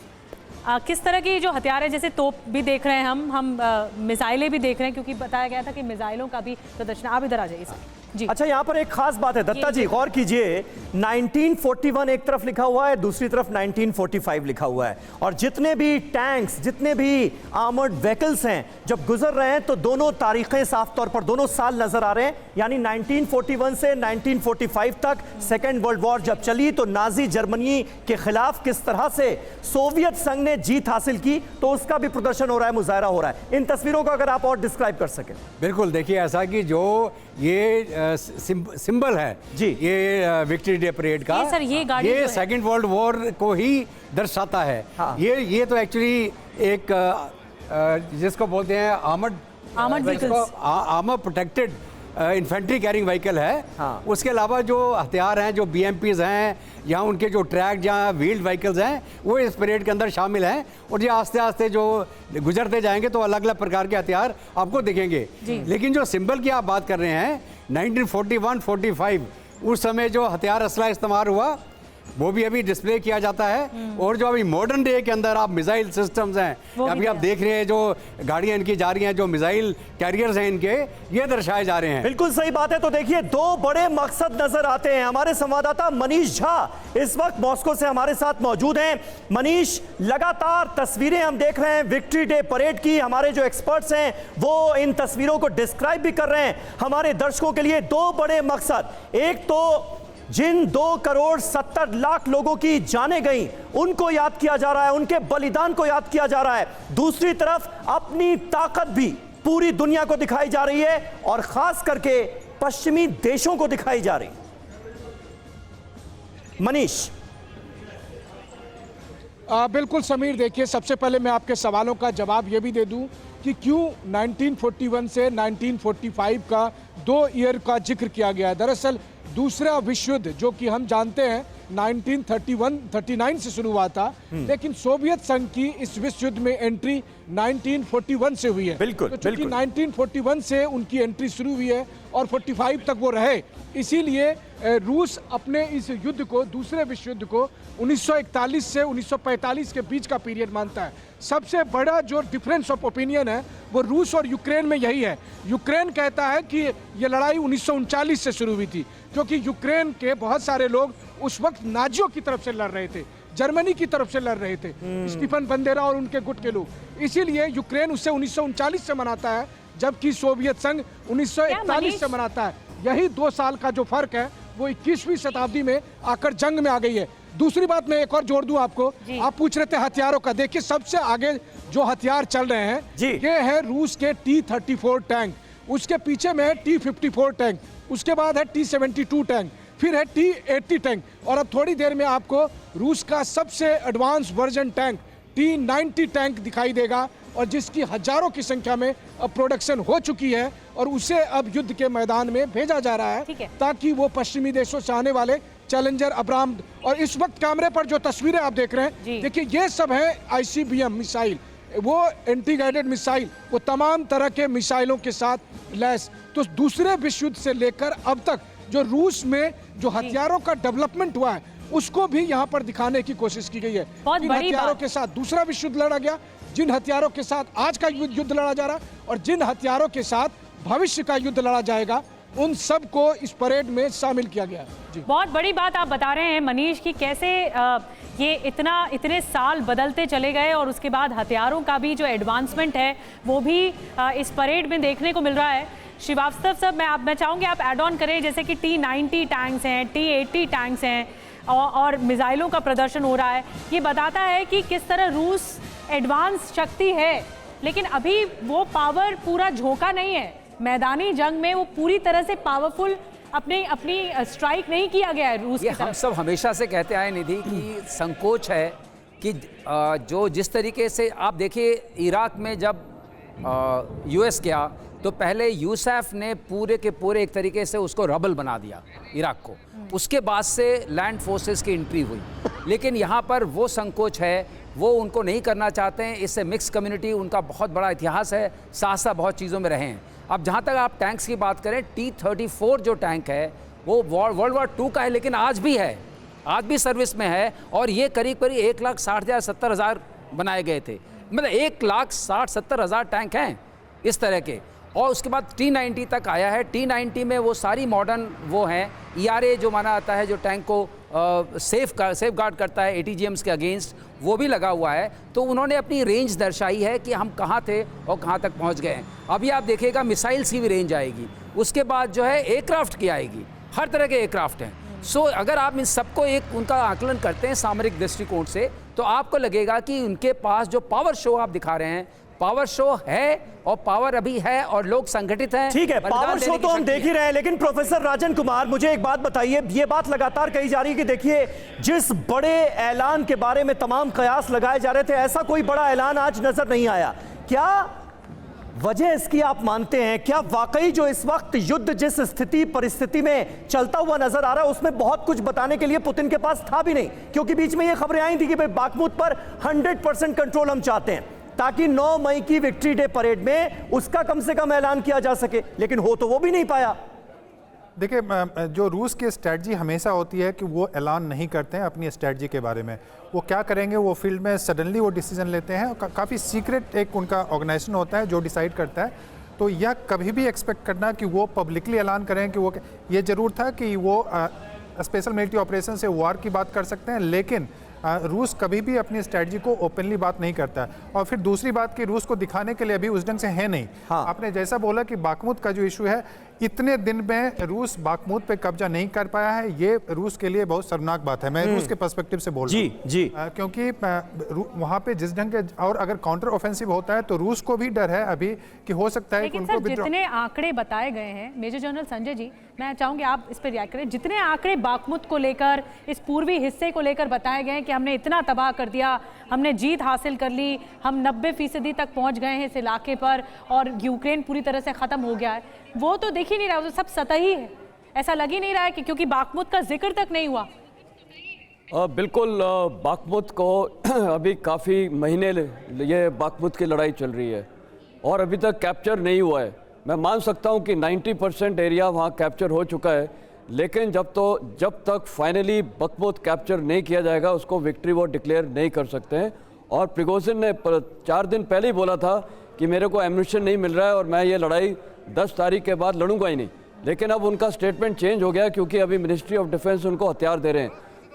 किस तरह की जो हथियार है, जैसे तोप भी देख रहे हैं हम मिसाइलें भी देख रहे हैं, क्योंकि बताया गया था कि मिसाइलों का भी प्रदर्शन। आप इधर आ जाइए सर जी। अच्छा, यहाँ पर एक खास बात है दत्ता जी, गौर कीजिए, 1941 एक तरफ लिखा हुआ है, दूसरी तरफ 1945 लिखा हुआ है, और जितने भी टैंक्स, जितने भी आर्मर्ड व्हीकल्स हैं, जब गुजर रहे हैं तो दोनों तारीखें साफ तौर पर, दोनों साल नजर आ रहे हैं। यानी 1941 से 1945 तक सेकेंड वर्ल्ड वॉर जब चली तो नाजी जर्मनी के खिलाफ किस तरह से सोवियत संघ ने जीत हासिल की, तो उसका भी प्रदर्शन हो रहा है, मुजाहरा हो रहा है। इन तस्वीरों को अगर आप और डिस्क्राइब कर सकें। बिल्कुल, देखिए ऐसा कि जो ये सिंबल है जी, ये विक्ट्री डे परेड का, ये सर ये गाड़ी ये सेकेंड वर्ल्ड वॉर को ही दर्शाता है। हाँ। ये तो एक्चुअली एक जिसको बोलते हैं armour protected infantry carrying vehicle है। हाँ। उसके अलावा जो हथियार हैं, जो BMPs हैं, या उनके जो ट्रैक या व्हील्ड व्हीकल्स हैं, वो इस परेड के अंदर शामिल हैं। और ये आस्ते आस्ते जो गुजरते जाएंगे तो अलग अलग प्रकार के हथियार आपको दिखेंगे। लेकिन जो सिंबल की आप बात कर रहे हैं, 1941-45 उस समय जो हथियार असला इस्तेमाल हुआ, वो भी अभी डिस्प्ले किया जाता है। और जो अभी मॉडर्न डे के अंदर आप मिसाइल सिस्टम्स हैं, अभी आप देख रहे हैं जो गाड़ियां इनकी जा रही हैं, जो मिसाइल कैरियर्स हैं इनके, ये दर्शाए जा रहे हैं। बिल्कुल सही बात है। तो देखिए, दो बड़े मकसद नजर आते हैं। हमारे संवाददाता मनीष झा इस वक्त मॉस्को से हमारे साथ मौजूद हैं। मनीष, लगातार तस्वीरें हम देख रहे हैं विक्ट्री डे परेड की। हमारे जो एक्सपर्ट्स हैं वो इन तस्वीरों को डिस्क्राइब भी कर रहे हैं हमारे दर्शकों के लिए। दो बड़े मकसद, एक तो जिन 2,70,00,000 लोगों की जानें गई उनको याद किया जा रहा है, उनके बलिदान को याद किया जा रहा है। दूसरी तरफ अपनी ताकत भी पूरी दुनिया को दिखाई जा रही है और खास करके पश्चिमी देशों को दिखाई जा रही है। मनीष। बिल्कुल समीर, देखिए सबसे पहले मैं आपके सवालों का जवाब ये भी दे दूं कि क्यों 1941 से 1945 का 2 ईयर का जिक्र किया गया है। दरअसल दूसरा विश्व युद्ध, जो कि हम जानते हैं 1939 से शुरू हुआ था, लेकिन सोवियत संघ की इस विश्व युद्ध में एंट्री 1941 से हुई है। बिल्कुल, तो चूंकि 1941 से उनकी एंट्री शुरू हुई है और 45 तक वो रहे, इसीलिए रूस अपने इस युद्ध को, दूसरे विश्व युद्ध को 1941 से 1945 के बीच का पीरियड मानता है। सबसे बड़ा जो डिफरेंस ऑफ ओपिनियन है वो रूस और यूक्रेन में यही है। यूक्रेन कहता है कि ये लड़ाई 1939 से शुरू हुई थी, क्योंकि यूक्रेन के बहुत सारे लोग उस वक्त नाजियों की तरफ से लड़ रहे थे, जर्मनी की तरफ से लड़ रहे थे, स्टीफन बंदेरा और उनके गुट के लोग। इसीलिए यूक्रेन उससे 1939 से मनाता है, जबकि सोवियत संघ 1941 से मनाता है। यही 2 साल का जो फर्क है वो 21वीं शताब्दी में आकर जंग में आ गई है। दूसरी बात मैं एक और जोड़ दूं आपको, आप पूछ रहे थे हथियारों का। देखिए सबसे आगे जो हथियार चल रहे हैं ये है रूस के T-34 टैंक, उसके पीछे में है T-54 टैंक, उसके बाद है T-72 टैंक, फिर है T-80 टैंक, और अब थोड़ी देर में आपको रूस का सबसे advance version tank T-90 tank दिखाई देगा, और जिसकी हजारों की संख्या में अब प्रोडक्शन हो चुकी है और उसे अब युद्ध के मैदान में भेजा जा रहा है ताकि वो पश्चिमी देशों से आने वाले चैलेंजर, अब्राम, और इस वक्त कैमरे पर जो तस्वीरें आप देख रहे हैं, देखिए ये सब है ICBM मिसाइल, वो एंटी गाइडेड मिसाइल, वो तमाम तरह के मिसाइलों के साथ लैस। तो दूसरे विश्व युद्ध से लेकर अब तक जो रूस में जो हथियारों का डेवलपमेंट हुआ है उसको भी यहाँ पर दिखाने की कोशिश की गई है। जिन हथियारों के साथ दूसरा विश्व युद्ध लड़ा गया, जिन हथियारों के साथ आज का युद्ध लड़ा जा रहा है, और जिन हथियारों के साथ भविष्य का युद्ध लड़ा जाएगा, उन सब को इस परेड में शामिल किया गया है। जी। बहुत बड़ी बात आप बता रहे हैं मनीष कि कैसे ये इतने साल बदलते चले गए और उसके बाद हथियारों का भी जो एडवांसमेंट है वो भी इस परेड में देखने को मिल रहा है। श्रीवास्तव साहब, मैं चाहूँगी आप ऐड ऑन करें, जैसे कि T-90 टैंक्स हैं, T-80 टैंक्स हैं और मिसाइलों का प्रदर्शन हो रहा है। ये बताता है कि किस तरह रूस एडवांस शक्ति है, लेकिन अभी वो पावर पूरा झोंका नहीं है। मैदानी जंग में वो पूरी तरह से पावरफुल अपनी स्ट्राइक नहीं किया गया है रूस की तरफ। हम सब हमेशा से कहते आए निधि कि संकोच है कि जो जिस तरीके से आप देखिए इराक में जब यूएस गया तो पहले यूसैफ ने पूरे के पूरे एक तरीके से उसको रबल बना दिया इराक को, उसके बाद से लैंड फोर्सेस की एंट्री हुई। लेकिन यहाँ पर वो संकोच है, वो उनको नहीं करना चाहते हैं। इससे मिक्स कम्युनिटी, उनका बहुत बड़ा इतिहास है, साथ साथ बहुत चीज़ों में रहे हैं। अब जहाँ तक आप टैंक्स की बात करें, T-34 जो टैंक है वो वर्ल्ड वॉर 2 का है, लेकिन आज भी है, आज भी सर्विस में है। और ये करीब 1,60,000-70,000 बनाए गए थे, मतलब 1,60,000-70,000 टैंक हैं इस तरह के। और उसके बाद T-90 तक आया है। T-90 में वो सारी मॉडर्न वो हैं, ERA जो माना जाता है, जो टैंक को सेफ गार्ड करता है ATGMs के अगेंस्ट, वो भी लगा हुआ है। तो उन्होंने अपनी रेंज दर्शाई है कि हम कहाँ थे और कहाँ तक पहुँच गए हैं। अभी आप देखिएगा मिसाइल्स की भी रेंज आएगी, उसके बाद जो है एयरक्राफ्ट की आएगी, हर तरह के एयरक्राफ्ट हैं। सो अगर आप इन सबको एक उनका आकलन करते हैं सामरिक दृष्टिकोण से, तो आपको लगेगा कि उनके पास जो पावर शो आप दिखा रहे हैं, पावर शो है और पावर अभी है और लोग संगठित हैं। ठीक है, पावर शो तो हम देख ही रहे हैं, लेकिन प्रोफेसर राजन कुमार, मुझे एक बात बताइए। ये बात लगातार कही जा रही है कि देखिए, जिस बड़े ऐलान के बारे में तमाम कयास लगाए जा रहे थे, ऐसा कोई बड़ा ऐलान आज नजर नहीं आया। क्या वजह इसकी आप मानते हैं? क्या वाकई जो इस वक्त युद्ध जिस परिस्थिति में चलता हुआ नजर आ रहा है, उसमें बहुत कुछ बताने के लिए पुतिन के पास था भी नहीं? क्योंकि बीच में ये खबरें आई थी कि भाई बाखमुत पर 100% कंट्रोल हम चाहते हैं, ताकि 9 मई की विक्ट्री डे परेड में उसका कम से कम ऐलान किया जा सके, लेकिन हो तो वो भी नहीं पाया। देखिए, जो रूस की स्ट्रेटजी हमेशा होती है कि वो ऐलान नहीं करते हैं अपनी स्ट्रेटजी के बारे में। वो क्या करेंगे, वो फील्ड में सडनली वो डिसीजन लेते हैं। काफ़ी सीक्रेट एक उनका ऑर्गेनाइजेशन होता है जो डिसाइड करता है। तो यह कभी भी एक्सपेक्ट करना कि वो पब्लिकली ऐलान करें कि वो, ये ज़रूर था कि वो स्पेशल मिलिट्री ऑपरेशन से वार की बात कर सकते हैं, लेकिन रूस कभी भी अपनी स्ट्रेटजी को ओपनली बात नहीं करता। और फिर दूसरी बात कि रूस को दिखाने के लिए अभी उस ढंग से है नहीं। हाँ। आपने जैसा बोला कि बाखमुत का जो इशू है, इतने दिन में रूस बाखमुत पे कब्जा नहीं कर पाया है, ये रूस के लिए बहुत शर्मनाक बात है। मैं रूस के पर्सपेक्टिव से बोल रहा हूँ। जी। क्योंकि वहाँ पे जिस ढंग के, और अगर काउंटर ऑफेंसिव होता है तो रूस को भी डर है अभी कि हो सकता है कि उनको जितने आंकड़े बताए गए हैं, मेजर जनरल संजय जी, मैं चाहूंगी आप इस पर रिएक्ट करें। जितने आंकड़े बाखमुत को लेकर, इस पूर्वी हिस्से को लेकर बताए गए कि हमने इतना तबाह कर दिया, हमने जीत हासिल कर ली, हम 90% तक पहुंच गए हैं इस इलाके पर और यूक्रेन पूरी तरह से ख़त्म हो गया है, वो तो दिख ही नहीं रहा, वो तो सब सतही है। ऐसा लग ही नहीं रहा है कि क्योंकि बाखमुत का जिक्र तक नहीं हुआ। बिल्कुल, बाखमुत को अभी काफ़ी महीने ये बाखमुत की लड़ाई चल रही है और अभी तक कैप्चर नहीं हुआ है। मैं मान सकता हूं कि 90% एरिया वहां कैप्चर हो चुका है, लेकिन जब तक फाइनली बाखमुत कैप्चर नहीं किया जाएगा, उसको विक्ट्री वो डिक्लेयर नहीं कर सकते हैं। और प्रिगोजिन ने 4 दिन पहले ही बोला था कि मेरे को एम्यूनिशन नहीं मिल रहा है और मैं ये लड़ाई 10 तारीख के बाद लड़ूंगा ही नहीं। लेकिन अब उनका स्टेटमेंट चेंज हो गया क्योंकि अभी मिनिस्ट्री ऑफ डिफेंस उनको हथियार दे रहे हैं।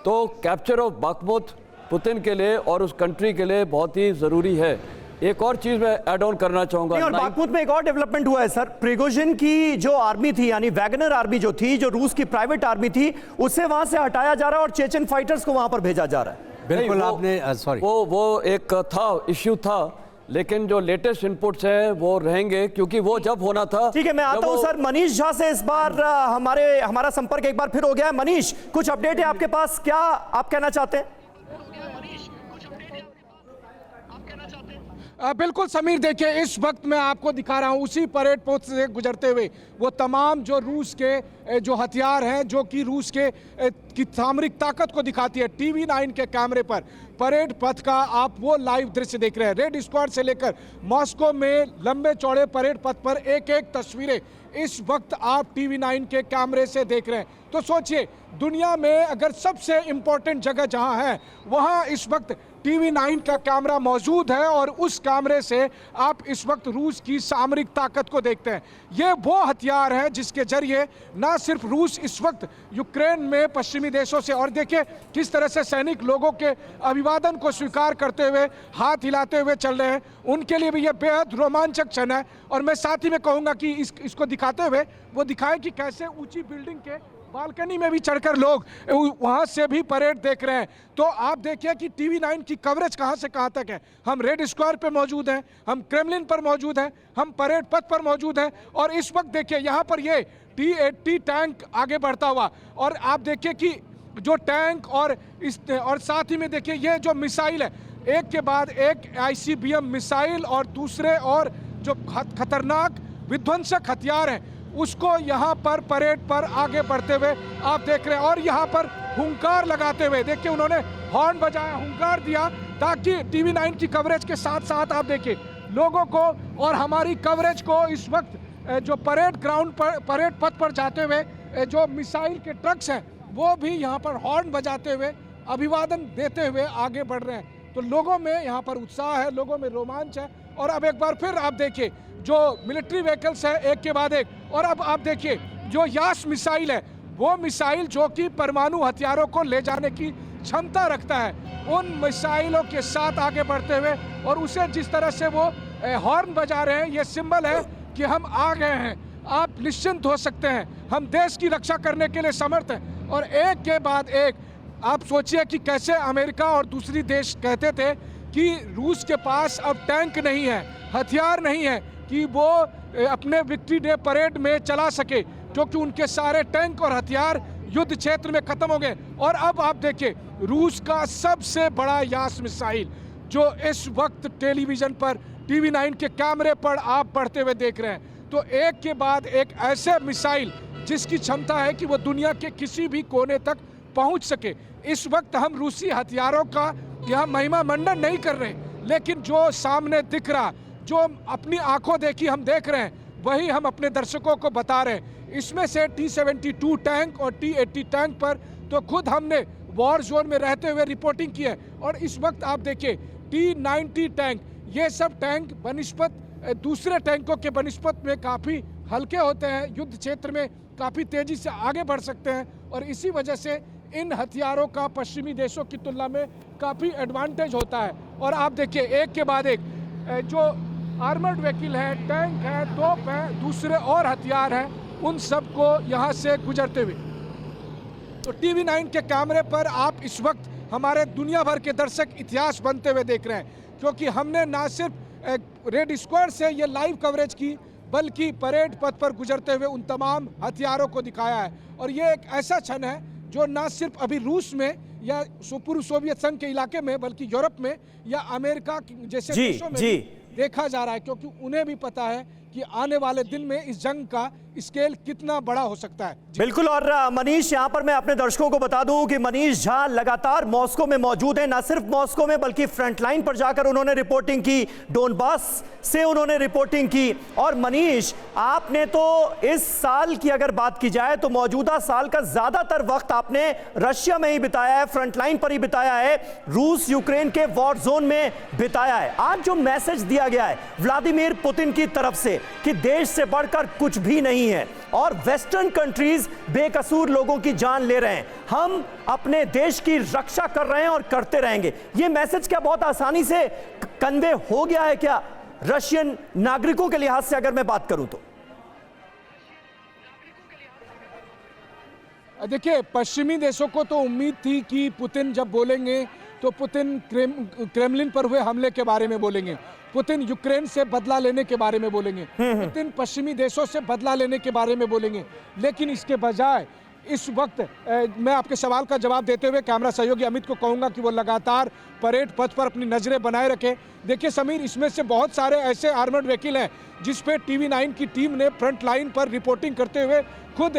तो कैप्चर ऑफ बाखमुत पुतिन के लिए और उस कंट्री के लिए बहुत ही ज़रूरी है। एक और चीज मैं ऐड ऑन करना चाहूंगा। और बाखमुत में एक और डेवलपमेंट हुआ है सर। प्रिगोजिन की जो आर्मी थी, यानी वैगनर आर्मी जो थी, जो रूस की प्राइवेट आर्मी थी, उसे वहां से हटाया जा रहा है और चेचन फाइटर्स को वहां पर भेजा जा रहा है। बिल्कुल, आपने सॉरी, वो एक था इश्यू था, लेकिन जो लेटेस्ट इनपुट्स हैं वो रहेंगे क्योंकि वो जब होना था। ठीक है, मैं आता हूं सर मनीष झा से। इस बार हमारा संपर्क एक बार फिर हो गया है। मनीष, कुछ अपडेट है आपके पास? क्या आप कहना चाहते हैं? बिल्कुल समीर, देखिए इस वक्त मैं आपको दिखा रहा हूं उसी परेड पोस्ट से गुजरते हुए वो तमाम जो रूस के जो हथियार हैं, जो कि रूस के की सामरिक ताकत को दिखाती है। TV9 के कैमरे पर परेड पथ का आप वो लाइव दृश्य देख रहे हैं। रेड स्क्वाड से लेकर मॉस्को में लंबे चौड़े परेड पथ पर एक एक तस्वीरें इस वक्त आप टीवी 9 के कैमरे से देख रहे हैं। तो सोचिए, दुनिया में अगर सबसे इंपॉर्टेंट जगह जहां है वहां इस वक्त टीवी 9 का कैमरा मौजूद है और उस कैमरे से आप इस वक्त रूस की सामरिक ताकत को देखते हैं। ये वो हथियार है जिसके जरिए ना सिर्फ रूस इस वक्त यूक्रेन में पश्चिमी देशों से, और देखिए किस तरह से सैनिक लोगों के अभिवादन को स्वीकार करते हुए हाथ हिलाते हुए चल रहे हैं, उनके लिए भी ये बेहद रोमांचक क्षण है। और मैं साथ ही में कहूँगा कि इसको दिखाते हुए वो दिखाएं कि कैसे ऊंची बिल्डिंग के बालकनी में भी चढ़कर लोग वहां से भी परेड देख रहे हैं। तो आप देखिए कि टीवी 9 की कवरेज कहां से कहां तक है। हम रेड स्क्वायर पे मौजूद हैं, हम क्रेमलिन पर मौजूद हैं, हम परेड पथ पर मौजूद हैं, और इस वक्त देखिए यहां पर ये T-80 टैंक आगे बढ़ता हुआ, और आप देखिए कि जो टैंक और साथ ही में देखिए ये जो मिसाइल है, एक के बाद एक ICBM मिसाइल और दूसरे और जो खतरनाक विध्वंसक हथियार हैं उसको यहाँ पर परेड पर आगे बढ़ते हुए आप देख रहे हैं। और यहाँ पर हुंकार लगाते हुए देखिए उन्होंने हॉर्न बजाया, हुंकार दिया, ताकि टीवी 9 की कवरेज के साथ साथ आप देखिए लोगों को और हमारी कवरेज को इस वक्त जो परेड ग्राउंड पर, परेड पथ पर जाते हुए जो मिसाइल के ट्रक्स हैं वो भी यहाँ पर हॉर्न बजाते हुए अभिवादन देते हुए आगे बढ़ रहे हैं। तो लोगों में यहाँ पर उत्साह है, लोगों में रोमांच है। और अब एक बार फिर आप देखिए जो मिलिट्री व्हीकल्स है एक के बाद एक, और अब आप देखिए जो यास मिसाइल है, वो मिसाइल जो कि परमाणु हथियारों को ले जाने की क्षमता रखता है, उन मिसाइलों के साथ आगे बढ़ते हुए, और उसे जिस तरह से वो हॉर्न बजा रहे हैं, ये सिंबल है कि हम आ गए हैं, आप निश्चिंत हो सकते हैं, हम देश की रक्षा करने के लिए समर्थ हैं। और एक के बाद एक आप सोचिए कि कैसे अमेरिका और दूसरी देश कहते थे कि रूस के पास अब टैंक नहीं है, हथियार नहीं है कि वो अपने विक्ट्री डे परेड में चला सके, क्योंकि उनके सारे टैंक और हथियार युद्ध क्षेत्र में खत्म हो गए। और अब आप देखिए रूस का सबसे बड़ा यास मिसाइल जो इस वक्त टेलीविजन पर टीवी 9 के कैमरे पर आप बढ़ते हुए देख रहे हैं। तो एक के बाद एक ऐसे मिसाइल जिसकी क्षमता है कि वो दुनिया के किसी भी कोने तक पहुंच सके। इस वक्त हम रूसी हथियारों का यहाँ महिमा मंडन नहीं कर रहे, लेकिन जो सामने दिख रहा, जो अपनी आंखों देखी हम देख रहे हैं, वही हम अपने दर्शकों को बता रहे हैं। इसमें से T-72 टैंक और T-80 टैंक पर तो खुद हमने वॉर जोन में रहते हुए रिपोर्टिंग की है। और इस वक्त आप देखिए T-90 टैंक, ये सब टैंक बनिस्पत दूसरे टैंकों के बनिस्पत में काफ़ी हल्के होते हैं, युद्ध क्षेत्र में काफ़ी तेज़ी से आगे बढ़ सकते हैं, और इसी वजह से इन हथियारों का पश्चिमी देशों की तुलना में काफ़ी एडवांटेज होता है। और आप देखिए एक के बाद एक जो आर्मर्ड व्हीकल है, टैंक है, तोप है, दूसरे और हथियार हैं, उन सब को यहाँ से गुजरते हुए। तो टीवी 9 के कैमरे पर आप इस वक्त हमारे दुनिया भर के दर्शक इतिहास बनते हुए देख रहे हैं, क्योंकि हमने ना सिर्फ रेड स्क्वायर से ये लाइव कवरेज की, बल्कि परेड पथ पर गुजरते हुए उन तमाम हथियारों को दिखाया है। और ये एक ऐसा क्षण है जो ना सिर्फ अभी रूस में या पूर्व सोवियत संघ के इलाके में, बल्कि यूरोप में या अमेरिका जैसे देशों में देखा जा रहा है, क्योंकि उन्हें भी पता है कि आने वाले दिन में इस जंग का स्केल कितना बड़ा हो सकता है। बिल्कुल। और मनीष, यहां पर मैं अपने दर्शकों को बता दूं कि मनीष झा लगातार मॉस्को में मौजूद हैं, ना सिर्फ मॉस्को में बल्कि फ्रंटलाइन पर जाकर उन्होंने रिपोर्टिंग की, डोनबास से उन्होंने रिपोर्टिंग की। और मनीष, आपने तो इस साल की अगर बात की जाए तो मौजूदा साल का ज्यादातर वक्त आपने रशिया में ही बिताया है, फ्रंटलाइन पर ही बिताया है, रूस यूक्रेन के वॉर जोन में बिताया है। आज जो मैसेज दिया गया है व्लादिमीर पुतिन की तरफ से कि देश से बढ़कर कुछ भी नहीं है और वेस्टर्न कंट्रीज बेकसूर लोगों की जान ले रहे हैं, हम अपने देश की रक्षा कर रहे हैं और करते रहेंगे, ये मैसेज क्या बहुत आसानी से कन्वे हो गया है क्या रशियन नागरिकों के लिहाज से अगर मैं बात करूं तो? देखिए, पश्चिमी देशों को तो उम्मीद थी कि पुतिन जब बोलेंगे तो पुतिन क्रेमलिन पर हुए हमले के बारे में बोलेंगे, पुतिन यूक्रेन से बदला लेने के बारे में बोलेंगे, पुतिन पश्चिमी देशों से बदला लेने के बारे में बोलेंगे। लेकिन इसके बजाय इस वक्त मैं आपके सवाल का जवाब देते हुए कैमरा सहयोगी अमित को कहूंगा कि वो लगातार परेड पथ पर अपनी नजरें बनाए रखे। देखिए समीर, इसमें से बहुत सारे ऐसे आर्मर्ड व्हीकल हैं जिस पे टीवी 9 की टीम ने फ्रंट लाइन पर रिपोर्टिंग करते हुए खुद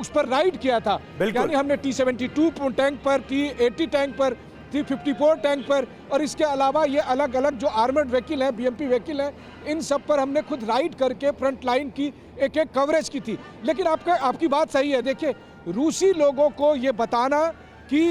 उस पर राइड किया था। यानी हमने T-72 टैंक पर, T-80 टैंक पर, T-54 टैंक पर, और इसके अलावा ये अलग अलग जो आर्मर्ड व्हीकल है, BMP व्हीकल है, इन सब पर हमने खुद राइड करके फ्रंट लाइन की एक एक कवरेज की थी। लेकिन आपकी बात सही है। देखिए, रूसी लोगों को ये बताना कि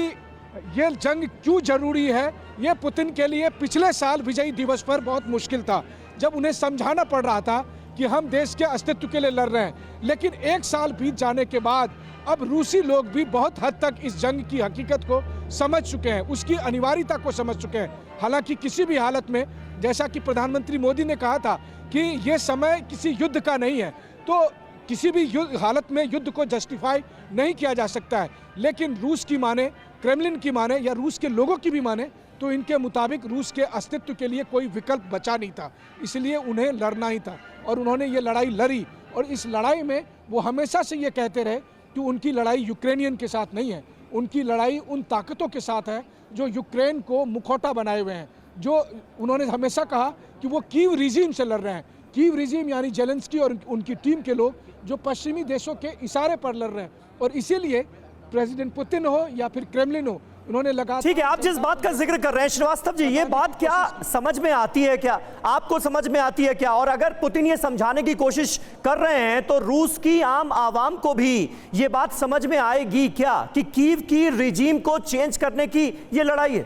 ये जंग क्यों जरूरी है, ये पुतिन के लिए पिछले साल विजय दिवस पर बहुत मुश्किल था, जब उन्हें समझाना पड़ रहा था कि हम देश के अस्तित्व के लिए लड़ रहे हैं। लेकिन एक साल बीत जाने के बाद अब रूसी लोग भी बहुत हद तक इस जंग की हकीकत को समझ चुके हैं, उसकी अनिवार्यता को समझ चुके हैं। हालांकि किसी भी हालत में, जैसा कि प्रधानमंत्री मोदी ने कहा था कि ये समय किसी युद्ध का नहीं है, तो किसी भी हालत में युद्ध को जस्टिफाई नहीं किया जा सकता है। लेकिन रूस की माने, क्रेमलिन की माने या रूस के लोगों की भी माने, तो इनके मुताबिक रूस के अस्तित्व के लिए कोई विकल्प बचा नहीं था, इसलिए उन्हें लड़ना ही था और उन्होंने ये लड़ाई लड़ी। और इस लड़ाई में वो हमेशा से ये कहते रहे कि उनकी लड़ाई यूक्रेनियन के साथ नहीं है, उनकी लड़ाई उन ताकतों के साथ है जो यूक्रेन को मुखौटा बनाए हुए हैं। जो उन्होंने हमेशा कहा कि वो कीव रिजीम से लड़ रहे हैं। कीव रिजीम यानी जेलेंस्की और उनकी टीम के लोग जो पश्चिमी देशों के इशारे पर लड़ रहे हैं, और इसीलिए प्रेसिडेंट पुतिन हो या फिर क्रेमलिन हो, उन्होंने लगा। ठीक है, आप जिस बात का जिक्र कर रहे हैं श्रीवास्तव जी, ये बात क्या समझ में आती है, क्या आपको समझ में आती है क्या? और अगर पुतिन ये समझाने की कोशिश कर रहे हैं तो रूस की आम आवाम को भी ये बात समझ में आएगी क्या कि कीव की रिजीम को चेंज करने की ये लड़ाई है?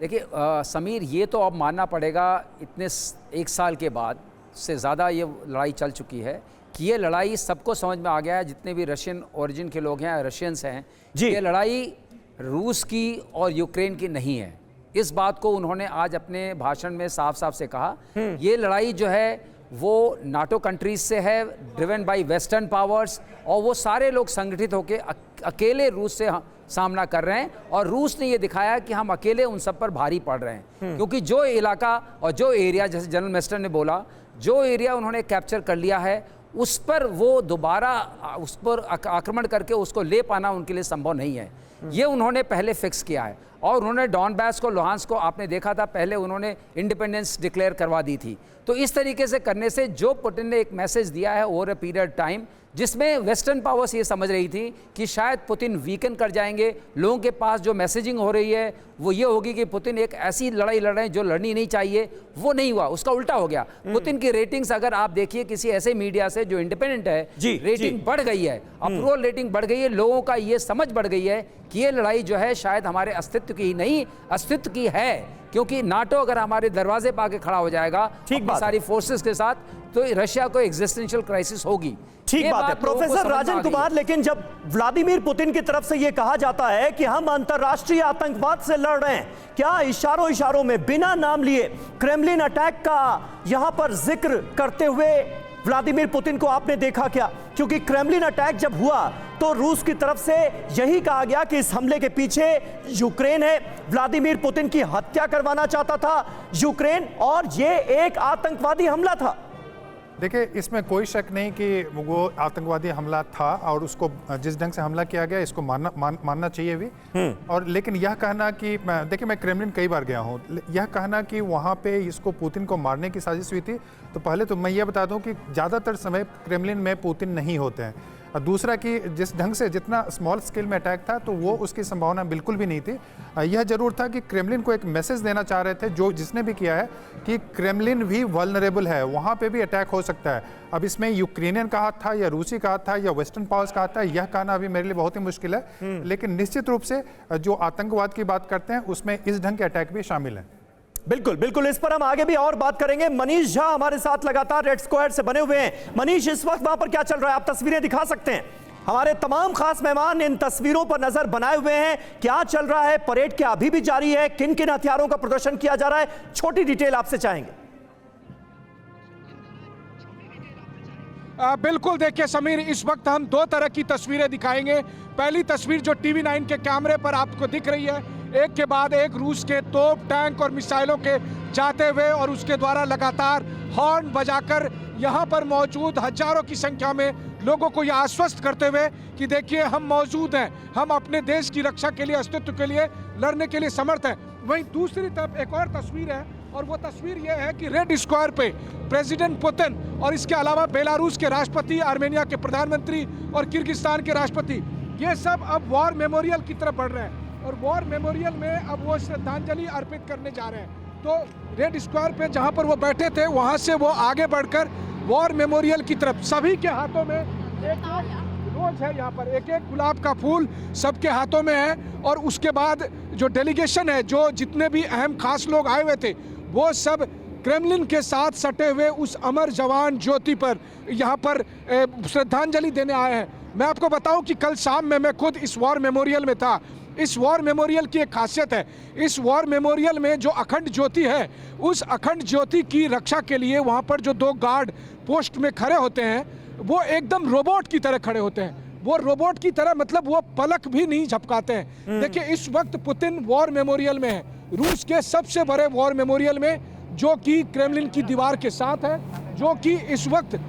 देखिए समीर, ये तो अब मानना पड़ेगा, इतने एक साल के बाद से ज़्यादा ये लड़ाई चल चुकी है कि ये लड़ाई सबको समझ में आ गया है, जितने भी रशियन ओरिजिन के लोग हैं, रशियंस हैं, ये लड़ाई रूस की और यूक्रेन की नहीं है। इस बात को उन्होंने आज अपने भाषण में साफ साफ से कहा। ये लड़ाई जो है वो नाटो कंट्रीज से है, ड्रिवन बाय वेस्टर्न पावर्स, और वो सारे लोग संगठित होकर अकेले रूस से सामना कर रहे हैं। और रूस ने ये दिखाया कि हम अकेले उन सब पर भारी पड़ रहे हैं, क्योंकि जो इलाका और जो एरिया, जैसे जनरल मेस्टर ने बोला, जो एरिया उन्होंने कैप्चर कर लिया है उस पर वो दोबारा उस पर आक्रमण करके उसको ले पाना उनके लिए संभव नहीं है। ये उन्होंने पहले फिक्स किया है। और उन्होंने डॉनबास को, लुहांस्क को आपने देखा था, पहले उन्होंने इंडिपेंडेंस डिक्लेयर करवा दी थी। तो इस तरीके से करने से जो पुतिन ने एक मैसेज दिया है ओवर अ पीरियड टाइम, जिसमें वेस्टर्न पावर्स ये समझ रही थी कि शायद पुतिन वीकन कर जाएंगे, लोगों के पास जो मैसेजिंग हो रही है वो ये होगी कि पुतिन एक ऐसी लड़ाई लड़ रहे हैं जो लड़नी नहीं चाहिए, वो नहीं हुआ, उसका उल्टा हो गया। पुतिन की रेटिंग्स अगर आप देखिए किसी ऐसे मीडिया से जो इंडिपेंडेंट है, रेटिंग बढ़ गई है, अप्रूवल रेटिंग बढ़ गई है, लोगों का ये समझ बढ़ गई है कि ये लड़ाई जो है शायद हमारे अस्तित्व की ही नहीं, अस्तित्व की है, क्योंकि नाटो अगर हमारे दरवाजे पर आके खड़ा हो जाएगा अपनी सारी फोर्सेस के साथ, तो रशिया को एग्जिस्टेंशियल क्राइसिस होगी। ठीक बात है प्रोफेसर राजन कुमार, लेकिन जब व्लादिमीर पुतिन की तरफ से यह कहा जाता है कि हम अंतर्राष्ट्रीय आतंकवाद से लड़ रहे हैं, क्या इशारों में बिना नाम लिए क्रेमलिन अटैक का यहां पर जिक्र करते हुए व्लादिमीर पुतिन को आपने देखा क्या? क्योंकि क्रेमलिन अटैक जब हुआ तो रूस की तरफ से यही कहा गया कि इस हमले के पीछे यूक्रेन है, व्लादिमीर पुतिन की हत्या करवाना चाहता था यूक्रेन, और ये एक आतंकवादी हमला था। देखिए, इसमें कोई शक नहीं कि वो आतंकवादी हमला था और उसको जिस ढंग से हमला किया गया इसको मानना चाहिए भी। और लेकिन यह कहना कि देखिए, मैं क्रेमलिन कई बार गया हूँ, यह कहना कि वहाँ पे इसको पुतिन को मारने की साजिश हुई थी, तो पहले तो मैं ये बता दूँ कि ज़्यादातर समय क्रेमलिन में पुतिन नहीं होते हैं। और दूसरा कि जिस ढंग से जितना स्मॉल स्केल में अटैक था तो वो उसकी संभावना बिल्कुल भी नहीं थी। यह जरूर था कि क्रेमलिन को एक मैसेज देना चाह रहे थे, जो जिसने भी किया है, कि क्रेमलिन भी वल्नरेबल है, वहाँ पे भी अटैक हो सकता है। अब इसमें यूक्रेनियन का हाथ था या रूसी का हाथ था या वेस्टर्न पावर्स का हाथ था, यह कहना अभी मेरे लिए बहुत ही मुश्किल है। लेकिन निश्चित रूप से जो आतंकवाद की बात करते हैं उसमें इस ढंग के अटैक भी शामिल है। बिल्कुल बिल्कुल, इस पर हम आगे भी और बात करेंगे। मनीष झा हमारे साथ लगातार रेड स्क्वाड से बने हुए हैं। मनीष, इस वक्त वहां पर क्या चल रहा है? आप तस्वीरें दिखा सकते हैं? हमारे तमाम खास मेहमान इन तस्वीरों पर नजर बनाए हुए हैं। क्या चल रहा है? परेड क्या अभी भी जारी है? किन किन हथियारों का प्रदर्शन किया जा रहा है? छोटी डिटेल आपसे चाहेंगे। बिल्कुल, देखिए समीर, इस वक्त हम दो तरह की तस्वीरें दिखाएंगे। पहली तस्वीर जो टीवी 9 के कैमरे पर आपको दिख रही है, एक के बाद एक रूस के तोप, टैंक और मिसाइलों के जाते हुए और उसके द्वारा लगातार हॉर्न बजाकर यहाँ पर मौजूद हजारों की संख्या में लोगों को यह आश्वस्त करते हुए कि देखिए हम मौजूद हैं, हम अपने देश की रक्षा के लिए, अस्तित्व के लिए लड़ने के लिए समर्थ हैं। वहीं दूसरी तरफ एक और तस्वीर है, और वो तस्वीर यह है कि रेड स्क्वायर पे प्रेसिडेंट पुतिन और इसके अलावा बेलारूस के राष्ट्रपति, आर्मेनिया के प्रधानमंत्री और किर्गिस्तान के राष्ट्रपति, ये सब अब वॉर मेमोरियल की तरफ बढ़ रहे हैं। और वॉर मेमोरियल में अब वो श्रद्धांजलि अर्पित करने जा रहे हैं। तो रेड स्क्वायर पे जहां पर वो बैठे थे वहां से वो आगे बढ़कर वॉर मेमोरियल की तरफ, सभी के हाथों में एक रोज है, यहाँ पर एक एक गुलाब का फूल सबके हाथों में है। और उसके बाद जो डेलीगेशन है, जो जितने भी अहम खास लोग आए हुए थे, वो सब क्रेमलिन के साथ सटे हुए उस अमर जवान ज्योति पर यहाँ पर श्रद्धांजलि देने आए हैं। मैं आपको बताऊं कि कल शाम में मैं खुद इस वॉर मेमोरियल में था। इस वॉर मेमोरियल की एक खासियत है, इस वॉर मेमोरियल में जो अखंड ज्योति है, उस अखंड ज्योति की रक्षा के लिए वहाँ पर जो 2 गार्ड पोस्ट में खड़े होते हैं, वो एकदम रोबोट की तरह खड़े होते हैं। वो रोबोट की तरह मतलब वो पलक भी नहीं झपकाते हैं। देखिए, इस वक्त पुतिन वॉर मेमोरियल में है, रूस के सबसे बड़े वॉर मेमोरियल में, जो कि क्रेमलिन की दीवार के साथ है, जो कि इस वक्त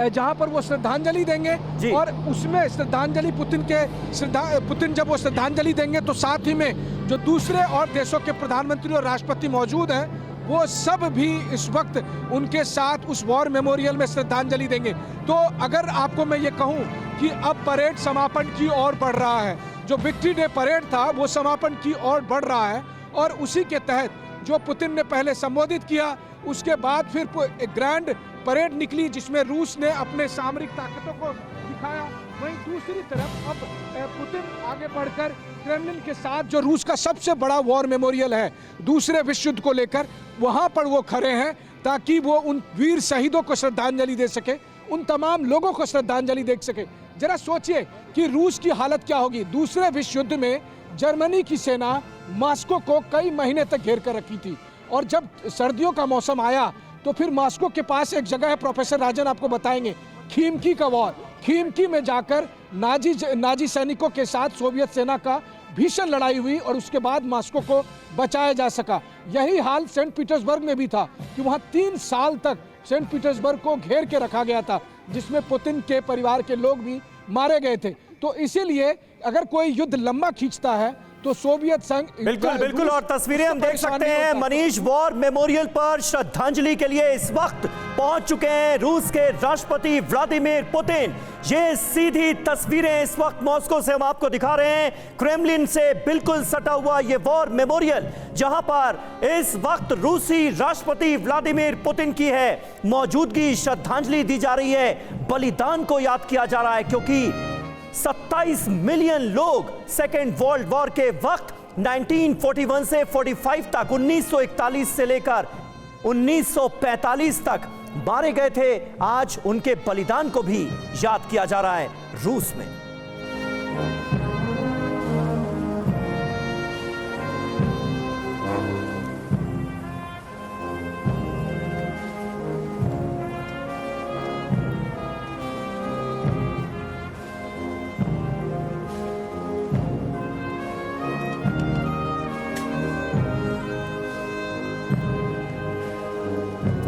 जहां पर वो श्रद्धांजलि देंगे। और उसमें श्रद्धांजलि पुतिन जब वो श्रद्धांजलि देंगे तो साथ ही में जो दूसरे और देशों के प्रधानमंत्री और राष्ट्रपति मौजूद हैं, वो सब भी इस वक्त उनके साथ उस वॉर मेमोरियल में श्रद्धांजलि देंगे। तो अगर आपको मैं ये कहूँ कि अब परेड समापन की ओर बढ़ रहा है, जो विक्ट्री डे परेड था वो समापन की ओर बढ़ रहा है, और उसी के तहत जो पुतिन ने पहले संबोधित किया, उसके बाद फिर एक ग्रैंड परेड निकली जिसमें रूस ने अपने सामरिक ताकतों को दिखाया। वहीं दूसरी तरफ अब पुतिन आगे बढ़कर क्रेमलिन के साथ, जो रूस का सबसे बड़ा वॉर मेमोरियल है दूसरे विश्व युद्ध को लेकर, वहां पर वो खड़े हैं ताकि वो उन वीर शहीदों को श्रद्धांजलि दे सके, उन तमाम लोगों को श्रद्धांजलि दे सके। जरा सोचिए कि रूस की हालत क्या होगी। दूसरे विश्व युद्ध में जर्मनी की सेना मॉस्को को कई महीने तक घेर कर रखी थी, और जब सर्दियों का मौसम आया तो फिर मॉस्को के पास एक जगह है, प्रोफेसर राजन आपको बताएंगे, खीमकी का वॉर। खीमकी में जाकर नाजी सैनिकों के साथ सोवियत सेना का भीषण लड़ाई हुई, और उसके बाद मॉस्को को बचाया जा सका। यही हाल सेंट पीटर्सबर्ग में भी था कि वहाँ 3 साल तक सेंट पीटर्सबर्ग को घेर के रखा गया था, जिसमें पुतिन के परिवार के लोग भी मारे गए थे। तो इसीलिए अगर कोई युद्ध लंबा खींचता है तो सोवियत संघ बिल्कुल और तस्वीरें हम देख सकते हैं। मनीष, वॉर मेमोरियल पर श्रद्धांजलि के लिए इस वक्त पहुंच चुके हैं रूस के राष्ट्रपति व्लादिमीर पुतिन। ये सीधी तस्वीरें इस वक्त मॉस्को से हम आपको दिखा रहे हैं, क्रेमलिन से बिल्कुल सटा हुआ ये वॉर मेमोरियल, जहां पर इस वक्त रूसी राष्ट्रपति व्लादिमीर पुतिन की है मौजूदगी श्रद्धांजलि दी जा रही है, बलिदान को याद किया जा रहा है, क्योंकि 27 मिलियन लोग सेकेंड वर्ल्ड वॉर के वक्त 1941 से 45 तक, 1941 से लेकर 1945 तक मारे गए थे। आज उनके बलिदान को भी याद किया जा रहा है रूस में।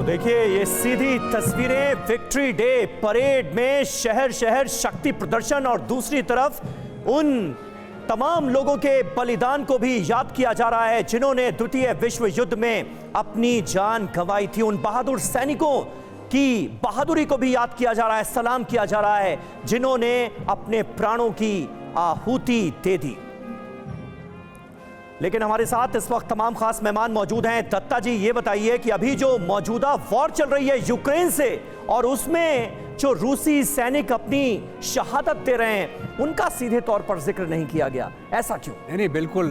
देखिए, ये सीधी तस्वीरें विक्ट्री डे परेड में शहर शहर शक्ति प्रदर्शन, और दूसरी तरफ उन तमाम लोगों के बलिदान को भी याद किया जा रहा है जिन्होंने द्वितीय विश्व युद्ध में अपनी जान गंवाई थी। उन बहादुर सैनिकों की बहादुरी को भी याद किया जा रहा है, सलाम किया जा रहा है, जिन्होंने अपने प्राणों की आहुति दे दी। लेकिन हमारे साथ इस वक्त तमाम खास मेहमान मौजूद हैं। दत्ता जी, ये बताइए कि अभी जो मौजूदा वॉर चल रही है यूक्रेन से, और उसमें जो रूसी सैनिक अपनी शहादत दे रहे हैं, उनका सीधे तौर पर जिक्र नहीं किया गया, ऐसा क्यों? नहीं, बिल्कुल।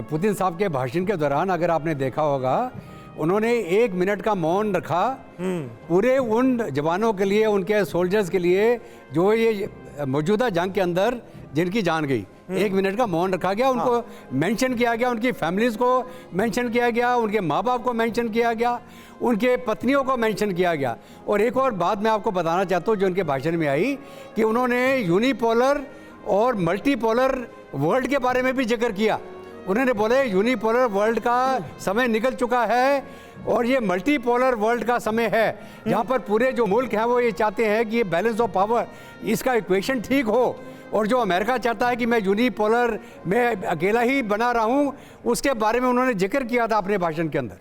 पुतिन साहब के भाषण के दौरान अगर आपने देखा होगा, उन्होंने 1 मिनट का मौन रखा पूरे उन जवानों के लिए, उनके सोल्जर्स के लिए जो ये मौजूदा जंग के अंदर जिनकी जान गई। 1 मिनट का मौन रखा गया, उनको मेंशन किया गया, उनकी फैमिलीज को मेंशन किया गया, उनके माँ बाप को मेंशन किया गया, उनके पत्नियों को मेंशन किया गया। और एक और बात मैं आपको बताना चाहता हूँ जो उनके भाषण में आई, कि उन्होंने यूनिपोलर और मल्टीपोलर वर्ल्ड के बारे में भी जिक्र किया। उन्होंने बोले यूनिपोलर वर्ल्ड का समय निकल चुका है और ये मल्टीपोलर वर्ल्ड का समय है, जहाँ पर पूरे जो मुल्क हैं वो ये चाहते हैं कि ये बैलेंस ऑफ पावर, इसका इक्वेशन ठीक हो, और जो अमेरिका चाहता है कि मैं यूनिपोलर में अकेला ही बना रहा हूँ, उसके बारे में उन्होंने जिक्र किया था अपने भाषण के अंदर।